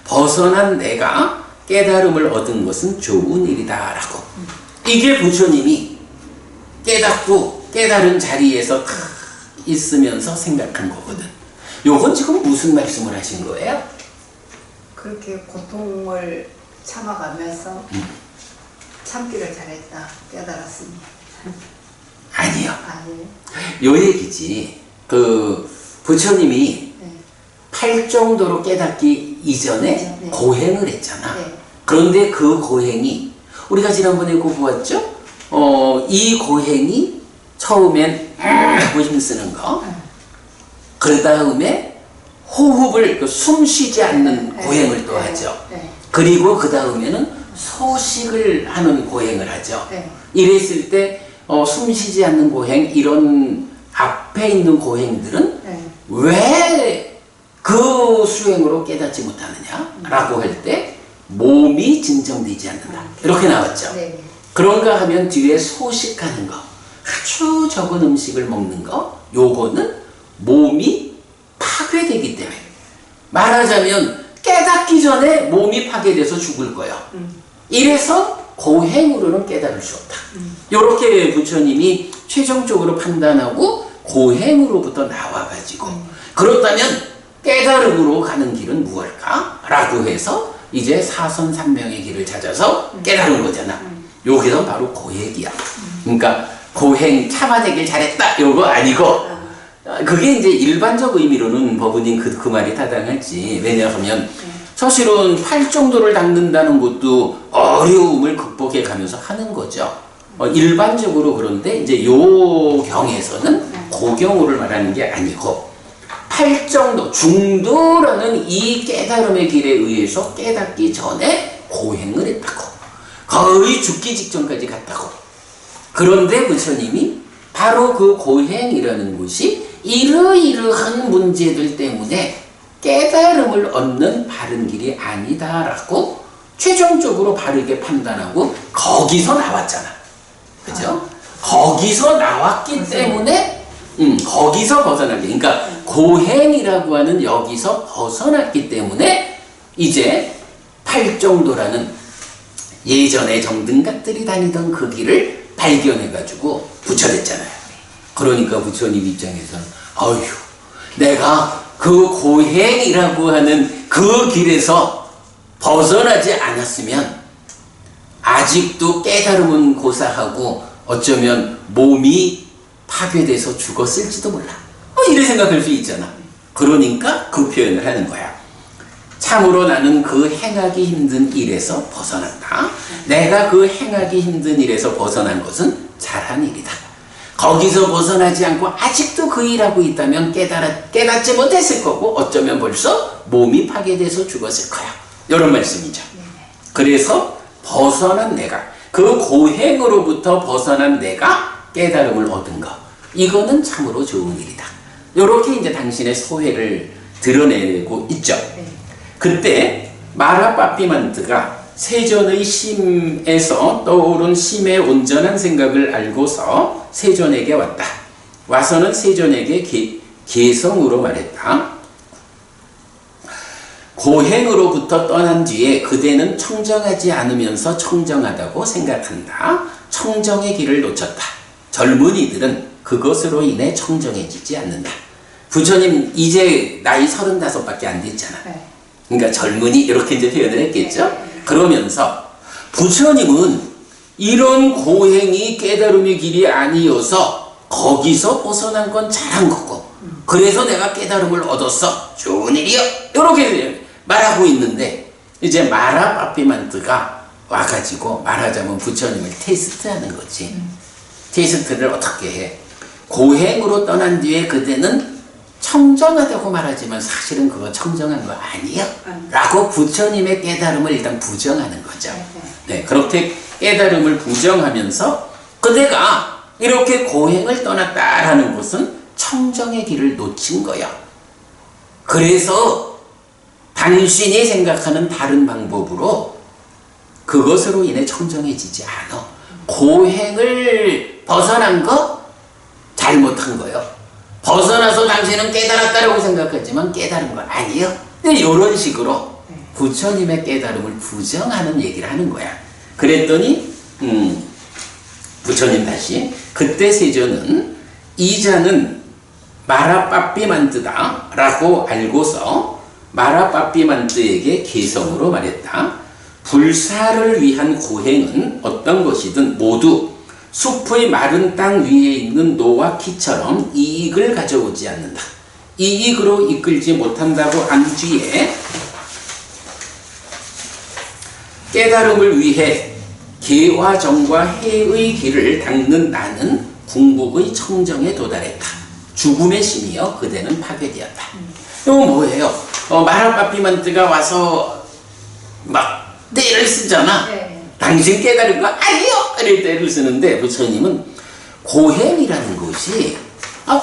벗어난 내가 깨달음을 얻은 것은 좋은 일이다 라고. 이게 부처님이 깨닫고 깨달은 자리에서 탁 있으면서 생각한 거거든. 요건 지금 무슨 말씀을 하신 거예요? 그렇게 고통을 참아가면서 참기를 잘했다 깨달았으니. 아니요. 아니에요. 요 얘기지. 그 부처님이 네. 8정도로 깨닫기 이전에 네. 고행을 했잖아. 네. 그런데 그 고행이 우리가 지난번에 보았죠? 이 고행이 처음엔 하고 힘쓰는 거. 그 다음에 호흡을 숨 쉬지 않는 네. 고행을 또 네. 하죠. 네. 그리고 그 다음에는 소식을 하는 고행을 하죠. 네. 이랬을 때 숨 쉬지 않는 고행, 이런 앞에 있는 고행들은 네. 왜 그 수행으로 깨닫지 못하느냐? 라고 할 때 몸이 진정되지 않는다. 이렇게 나왔죠. 네. 그런가 하면 뒤에 소식하는 거, 아주 적은 음식을 먹는 거, 요거는 몸이 파괴되기 때문에, 말하자면 깨닫기 전에 몸이 파괴돼서 죽을 거예요. 이래서 고행으로는 깨달을 수 없다. 요렇게 부처님이 최종적으로 판단하고 고행으로부터 나와가지고 그렇다면 깨달음으로 가는 길은 무엇일까? 라고 해서 이제 사선삼명의 길을 찾아서 깨달은 거잖아. 여기서 바로 고행이야. 그러니까 고행 참아내길 잘했다 요거 아니고, 그게 이제 일반적 의미로는 법은님 그 말이 타당하지. 왜냐하면 사실은 8정도를 닦는다는 것도 어려움을 극복해 가면서 하는 거죠. 일반적으로. 그런데 이제 요 경에서는 고경으로를 말하는 게 아니고 8정도, 중도라는 이 깨달음의 길에 의해서 깨닫기 전에 고행을 했다고. 거의 죽기 직전까지 갔다고. 그런데 부처님이 바로 그 고행이라는 것이 이러이러한 문제들 때문에 깨달음을 얻는 바른 길이 아니다라고 최종적으로 바르게 판단하고 거기서 나왔잖아. 그죠? 거기서 나왔기 때문에 거기서 벗어나게. 그러니까 고행이라고 하는 여기서 벗어났기 때문에 이제 8정도라는 예전에 정등갓들이 다니던 그 길을 발견해가지고 부처냈잖아요. 그러니까 부처님 입장에서는 어휴, 내가 그 고행이라고 하는 그 길에서 벗어나지 않았으면 아직도 깨달음은 고사하고 어쩌면 몸이 파괴돼서 죽었을지도 몰라. 이래 생각할 수 있잖아. 그러니까 그 표현을 하는 거야. 참으로 나는 그 행하기 힘든 일에서 벗어났다. 내가 그 행하기 힘든 일에서 벗어난 것은 잘한 일이다. 거기서 벗어나지 않고 아직도 그 일하고 있다면 깨닫지 못했을 거고 어쩌면 벌써 몸이 파괴돼서 죽었을 거야. 이런 말씀이죠. 그래서 벗어난 내가, 그 고행으로부터 벗어난 내가 깨달음을 얻은 것, 이거는 참으로 좋은 일이다. 이렇게 이제 당신의 소회를 드러내고 있죠. 그때 마라빠피만트가 세존의 심에서 떠오른 심의 온전한 생각을 알고서 세존에게 왔다. 와서는 세존에게 개성으로 말했다. 고행으로부터 떠난 뒤에 그대는 청정하지 않으면서 청정하다고 생각한다. 청정의 길을 놓쳤다. 젊은이들은 그것으로 인해 청정해지지 않는다. 부처님 이제 나이 35밖에 안 됐잖아. 네. 그러니까 젊은이 이렇게 이제 표현을 했겠죠. 네. 그러면서 부처님은 이런 고행이 깨달음의 길이 아니어서 거기서 벗어난 건 잘한 거고, 그래서 내가 깨달음을 얻었어, 좋은 일이여, 이렇게 말하고 있는데, 이제 마라빠삐만뜨가 와가지고 말하자면 부처님을 테스트하는 거지. 테스트를 어떻게 해? 고행으로 떠난 뒤에 그대는 청정하다고 말하지만 사실은 그거 청정한 거 아니야? 라고 부처님의 깨달음을 일단 부정하는 거죠. 네, 그렇게 깨달음을 부정하면서 그대가 이렇게 고행을 떠났다라는 것은 청정의 길을 놓친 거야. 그래서 당신이 생각하는 다른 방법으로 그것으로 인해 청정해지지 않아. 고행을 벗어난 거 잘못한 거요. 벗어나서 당신은 깨달았다라고 생각하지만 깨달은 거 아니에요. 이런 식으로 부처님의 깨달음을 부정하는 얘기를 하는 거야. 그랬더니 부처님 다시 그때 세존은 이자는 마라빠삐만뜨다 라고 알고서 마라빠삐만뜨에게 개성으로 말했다. 불사를 위한 고행은 어떤 것이든 모두 숲의 마른 땅 위에 있는 노와 키처럼 이익을 가져오지 않는다. 이익으로 이끌지 못한다고 한 뒤에 깨달음을 위해 개와 정과 해의 길을 닦는 나는 궁극의 청정에 도달했다. 죽음의 신이여 그대는 파괴되었다. 이건 뭐예요? 마라빠삐만뜨가 와서 막 때를 쓰잖아. 당신 깨달은 거 아니요! 이럴 때를 쓰는데 부처님은 고행이라는 것이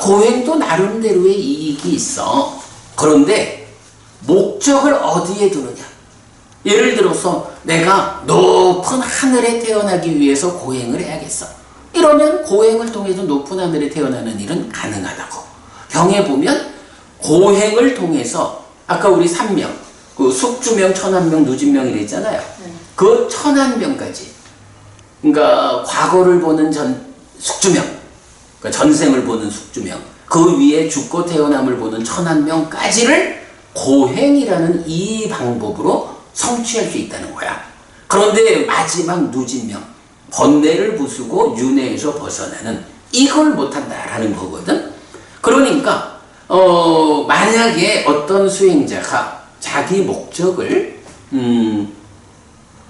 고행도 나름대로의 이익이 있어. 그런데 목적을 어디에 두느냐. 예를 들어서 내가 높은 하늘에 태어나기 위해서 고행을 해야겠어. 이러면 고행을 통해서 높은 하늘에 태어나는 일은 가능하다고. 경에 보면 고행을 통해서 아까 우리 3명 그 숙주명, 천한명, 누진명 이랬잖아요. 그 천한명까지, 그러니까 과거를 보는 숙주명, 그러니까 전생을 보는 숙주명, 그 위에 죽고 태어남을 보는 천한명까지를 고행이라는 이 방법으로 성취할 수 있다는 거야. 그런데 마지막 누진명, 번뇌를 부수고 윤회에서 벗어나는 이걸 못한다라는 거거든. 그러니까 만약에 어떤 수행자가 자기 목적을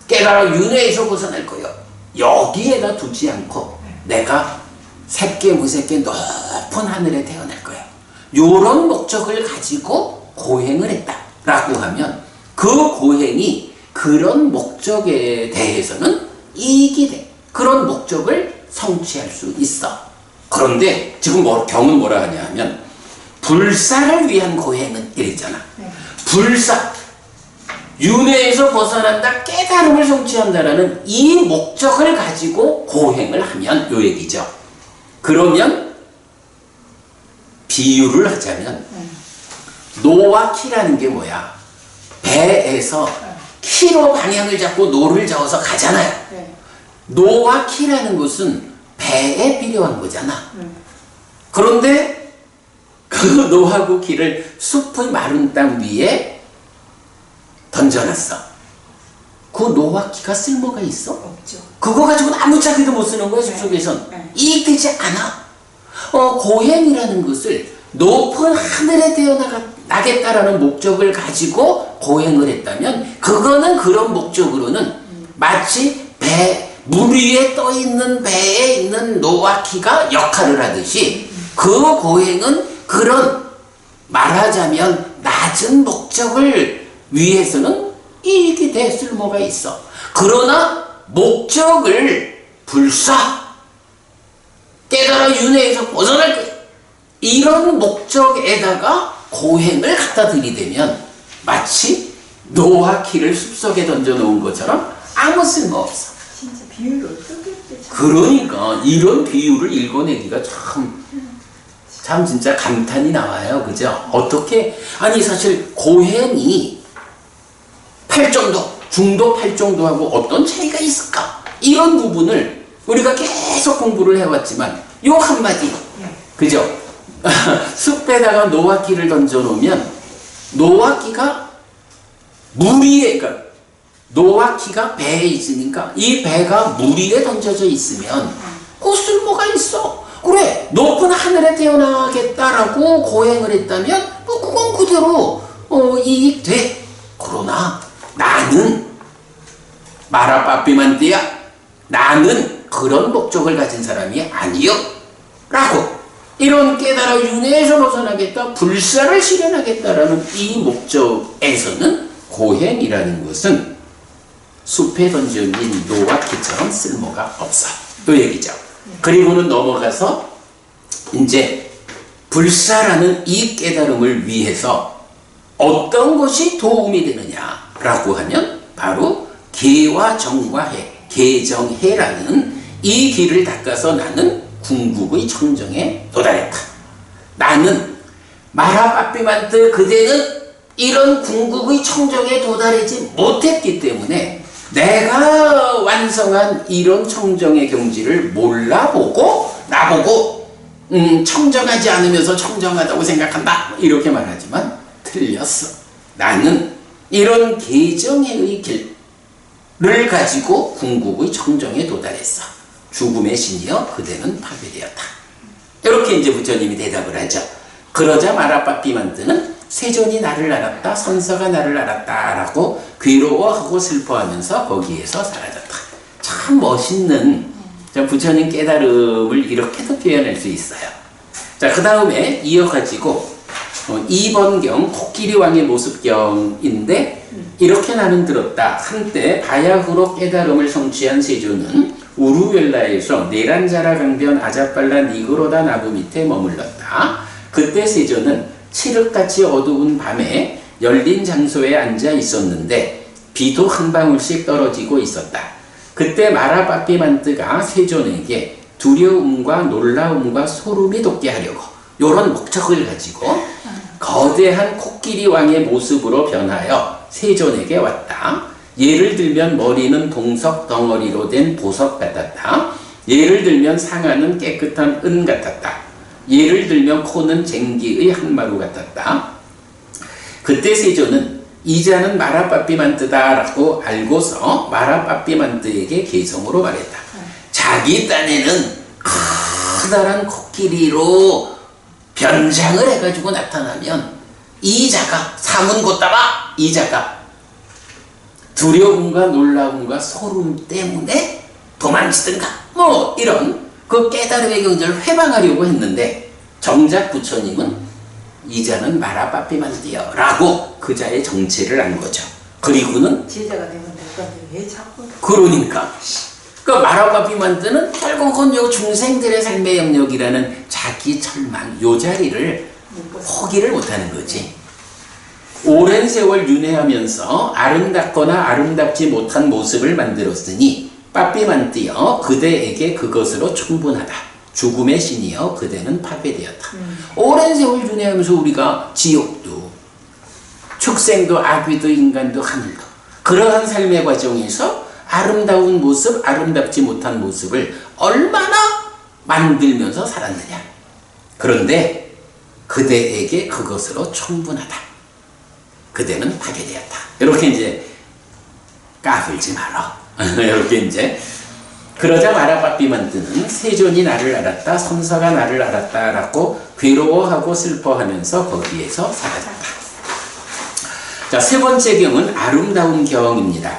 깨달아 윤회에서 벗어날 거예요. 여기에다 두지 않고 내가 새끼 무새끼 높은 하늘에 태어날 거예요. 요런 목적을 가지고 고행을 했다라고 하면 그 고행이 그런 목적에 대해서는 이익이 돼. 그런 목적을 성취할 수 있어. 그런데 지금 경은 뭐라 하냐 하면 불사를 위한 고행은 이랬잖아. 불사, 윤회에서 벗어난다, 깨달음을 성취한다라는 이 목적을 가지고 고행을 하면 요 얘기죠. 그러면 비유를 하자면 노와 키라는 게 뭐야? 배에서 키로 방향을 잡고 노를 저어서 가잖아요. 노와 키라는 것은 배에 필요한 거잖아. 그런데 그 노하고 키를 숲의 마른 땅 위에 던져놨어. 그 노와 키가 쓸모가 있어? 없죠. 그거 가지고는 아무 짝에도 못 쓰는 거야, 숲속에선. 이익되지 않아. 고행이라는 것을 높은 하늘에 태어나겠다라는 목적을 가지고 고행을 했다면 그거는 그런 목적으로는 마치 물 위에 떠 있는 배에 있는 노와 키가 역할을 하듯이 그 고행은 그런 말하자면 낮은 목적을 위해서는 이익이 돼 쓸모가 있어. 그러나 목적을 불사 깨달아 윤회에서 벗어날 거야. 이런 목적에다가 고행을 갖다 들이대면 마치 노와 키를 숲속에 던져놓은 것처럼 아무 쓸모 없어. 진짜 비유를 어떻게 했지? 그러니까 이런 비유를 읽어내기가 참 진짜 감탄이 나와요. 그죠? 어떻게, 아니 사실 고행이 팔정도, 중도, 팔정도하고 어떤 차이가 있을까? 이런 부분을 우리가 계속 공부를 해왔지만 요 한마디, 그죠? 숲에다가 노화기를 던져놓으면 노화기가 물 위에, 그러니까 노화기가 배에 있으니까 이 배가 물 위에 던져져 있으면 그 쓸모가 있어. 그래, 높은 하늘에 태어나겠다라고 고행을 했다면 뭐 그건 그대로 이익돼. 그러나 나는 마라빠삐만띠야. 나는 그런 목적을 가진 사람이 아니요. 라고 이런 깨달아 윤회에서 벗어나겠다, 불사를 실현하겠다라는 이 목적에서는 고행이라는 것은 숲에 던져진 노화기처럼 쓸모가 없어. 또 얘기죠. 그리고는 넘어가서 이제 불사라는 이 깨달음을 위해서 어떤 것이 도움이 되느냐라고 하면 바로 계와 정과 해, 계정해라는 이 길을 닦아서 나는 궁극의 청정에 도달했다. 나는 마라빠삐만트 그대는 이런 궁극의 청정에 도달하지 못했기 때문에 내가 완성한 이런 청정의 경지를 몰라보고 나보고 청정하지 않으면서 청정하다고 생각한다 이렇게 말하지만 틀렸어. 나는 이런 계정의 길을 가지고 궁극의 청정에 도달했어. 죽음의 신이여 그대는 파괴되었다. 이렇게 이제 부처님이 대답을 하죠. 그러자 마라빠삐만트는 세존이 나를 알았다, 선사가 나를 알았다 라고 괴로워하고 슬퍼하면서 거기에서 사라졌다. 참 멋있는 부처님 깨달음을 이렇게도 표현할 수 있어요. 자, 그 다음에 이어가지고 2번경 코끼리 왕의 모습경인데 이렇게 나는 들었다. 한때 바야흐로 깨달음을 성취한 세존은 우루웰라에서 네란자라 강변 아자빨라 니그로다 나무 밑에 머물렀다. 그때 세존은 칠흑같이 어두운 밤에 열린 장소에 앉아 있었는데 비도 한 방울씩 떨어지고 있었다. 그때 마라빠삐만트가 세존에게 두려움과 놀라움과 소름이 돋게 하려고 이런 목적을 가지고 거대한 코끼리 왕의 모습으로 변하여 세존에게 왔다. 예를 들면 머리는 동석 덩어리로 된 보석 같았다. 예를 들면 상아는 깨끗한 은 같았다. 예를 들면 코는 쟁기의 한마루 같았다. 그때 세존은 이자는 마라빠삐만트다 라고 알고서 마라빠삐만트에게 개성으로 말했다. 자기 딴에는 커다란 코끼리로 변장을 해가지고 나타나면 이자가 사문 곧다가 이자가 두려움과 놀라움과 소름 때문에 도망치든가 뭐 이런 그 깨달음의 경지를 회방하려고 했는데 정작 부처님은 이자는 마라빠삐만트여 라고 그 자의 정체를 안 거죠. 그리고는 제자가 되면 될 건데 왜 자꾸 그러니까 그 마라빠삐만트는 결국은 요 중생들의 삶의 영역이라는 자기 철망 요 자리를 포기를 못하는 거지. 오랜 세월 윤회하면서 아름답거나 아름답지 못한 모습을 만들었으니 빠삐만트여 그대에게 그것으로 충분하다. 죽음의 신이여 그대는 파괴되었다. 오랜 세월 윤회하면서 우리가 지옥도 축생도 아귀도 인간도 하늘도 그러한 삶의 과정에서 아름다운 모습 아름답지 못한 모습을 얼마나 만들면서 살았느냐. 그런데 그대에게 그것으로 충분하다. 그대는 파괴되었다. 이렇게 이제 까불지 말어. 이렇게 이제 그러자 마라빠삐만트는 세존이 나를 알았다, 선사가 나를 알았다 라고 괴로워하고 슬퍼하면서 거기에서 사라졌다. 자, 세 번째 경은 아름다운 경입니다.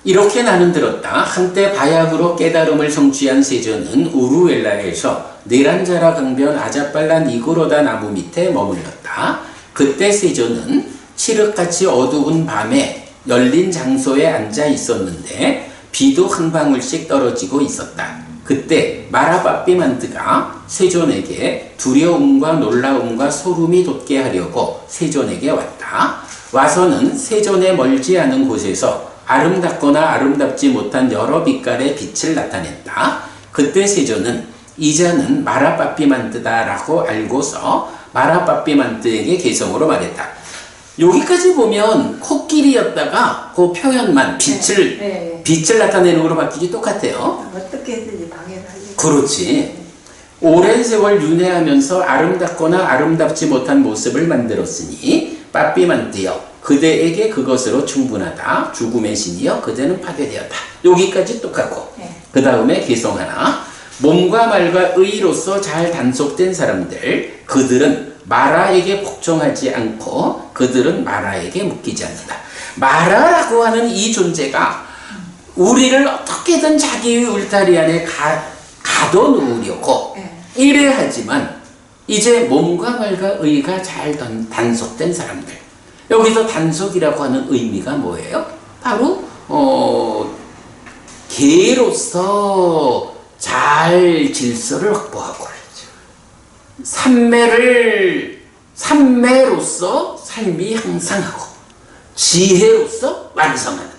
이렇게 나는 들었다. 한때 바야흐로 깨달음을 성취한 세존은 우루웰라에서 네란자라 강변 아자빨라 니그로다 나무 밑에 머물렀다. 그때 세존은 칠흑같이 어두운 밤에 열린 장소에 앉아 있었는데 비도 한 방울씩 떨어지고 있었다. 그때 마라빠삐만트가 세존에게 두려움과 놀라움과 소름이 돋게 하려고 세존에게 왔다. 와서는 세존에 멀지 않은 곳에서 아름답거나 아름답지 못한 여러 빛깔의 빛을 나타냈다. 그때 세존은 이자는 마라빠삐만트다 라고 알고서 마라빠삐만트에게 개성으로 말했다. 여기까지 보면 코끼리였다가 그 표현만 빛을 나타내는 걸로 바뀌지 똑같아요. 어떻게 해야지 방해를 하려고. 그렇지. 오랜 세월 윤회하면서 아름답거나 아름답지 못한 모습을 만들었으니 빠삐만띠여 그대에게 그것으로 충분하다. 죽음의 신이여 그대는 파괴되었다. 여기까지 똑같고 네. 그 다음에 개성 하나. 몸과 말과 의로서 잘 단속된 사람들 그들은 마라에게 복종하지 않고 그들은 마라에게 묶이지 않는다. 마라라고 하는 이 존재가 우리를 어떻게든 자기의 울타리 안에 가둬놓으려고 네. 이래 하지만 이제 몸과 말과 의가 잘 단속된 사람들. 여기서 단속이라고 하는 의미가 뭐예요? 바로 개로서 잘 질서를 확보하고 삼매로서 삶이 향상하고 지혜로서 완성하는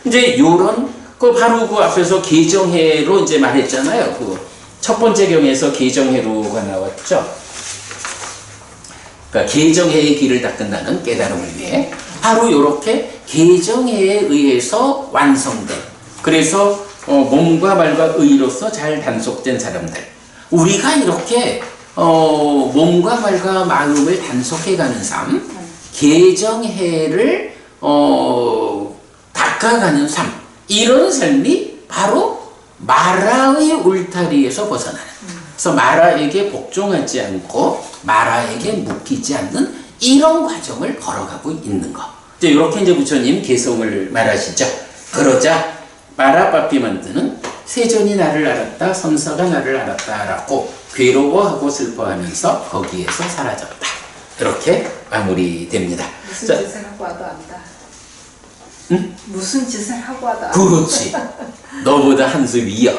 이제 요런 바로 그 앞에서 계정해로 이제 말했잖아요. 그 첫 번째 경에서 계정해로가 나왔죠. 그러니까 계정해의 길을 닦는다는 깨달음을 위해 바로 이렇게 계정해에 의해서 완성된 그래서 몸과 말과 의로서 잘 단속된 사람들 우리가 이렇게 몸과 말과 마음을 단속해가는 삶 계정해를 닦아가는 삶 이런 삶이 바로 마라의 울타리에서 벗어나는 그래서 마라에게 복종하지 않고 마라에게 묶이지 않는 이런 과정을 걸어가고 있는 거. 이제 이렇게 이제 부처님 개성을 말하시죠. 그러자 마라빠삐만드는 세존이 나를 알았다, 선사가 나를 알았다라고 괴로워하고 슬퍼하면서 거기에서 사라졌다. 이렇게 마무리됩니다. 무슨 자, 짓을 하고 와도 안다. 응? 무슨 짓을 하고 와도 안다. 그렇지. 너보다 한 수 위여.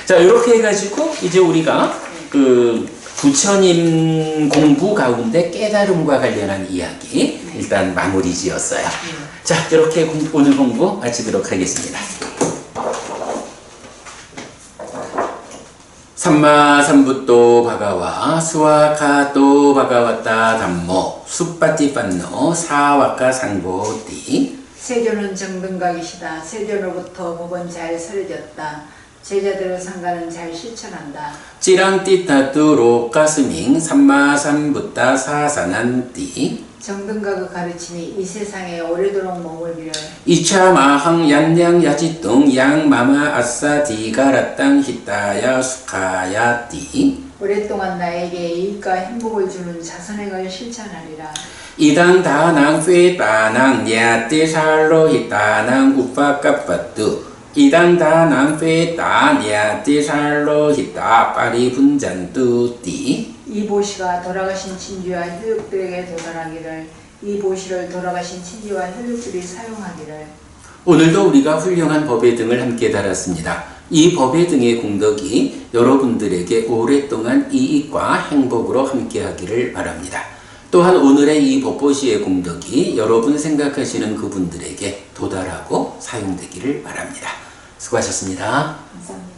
자, 이렇게 해가지고 이제 우리가 그 부처님 공부 가운데 깨달음과 관련한 이야기 일단 마무리 지었어요. 자, 이렇게 오늘 공부 마치도록 하겠습니다. 삼마삼부또 바가와 수와카또 바가왔다 담모 숫바티판노 사와카 상보띠 세조는 정등각이시다. 세조로부터 법은 잘 설려졌다. 제자들의 상가는 잘 실천한다. 찌랑띠타뚜로 가스밍 삼마삼부따 사사난띠 정등각의 가르침이 이 세상에 오래도록 머물기를 이차마항 얀양 야지뚱 양마마 아싸 디가라땅 히타야 수카야띠 오랫동안 나에게 이익과 행복을 주는 자선행을 실천하리라. 이당 다낭 페따낭 냐띠살로 히타낭 우파까빠뚜 이당 다낭 페따 냐띠살로 히타 파리분잔뚜띠 이 보시가 돌아가신 친지와 혈육들에게 도달하기를 이 보시를 돌아가신 친지와 혈육들이 사용하기를 오늘도 우리가 훌륭한 법의 등을 함께 달았습니다. 이 법의 등의 공덕이 여러분들에게 오랫동안 이익과 행복으로 함께하기를 바랍니다. 또한 오늘의 이 법보시의 공덕이 여러분 생각하시는 그분들에게 도달하고 사용되기를 바랍니다. 수고하셨습니다. 감사합니다.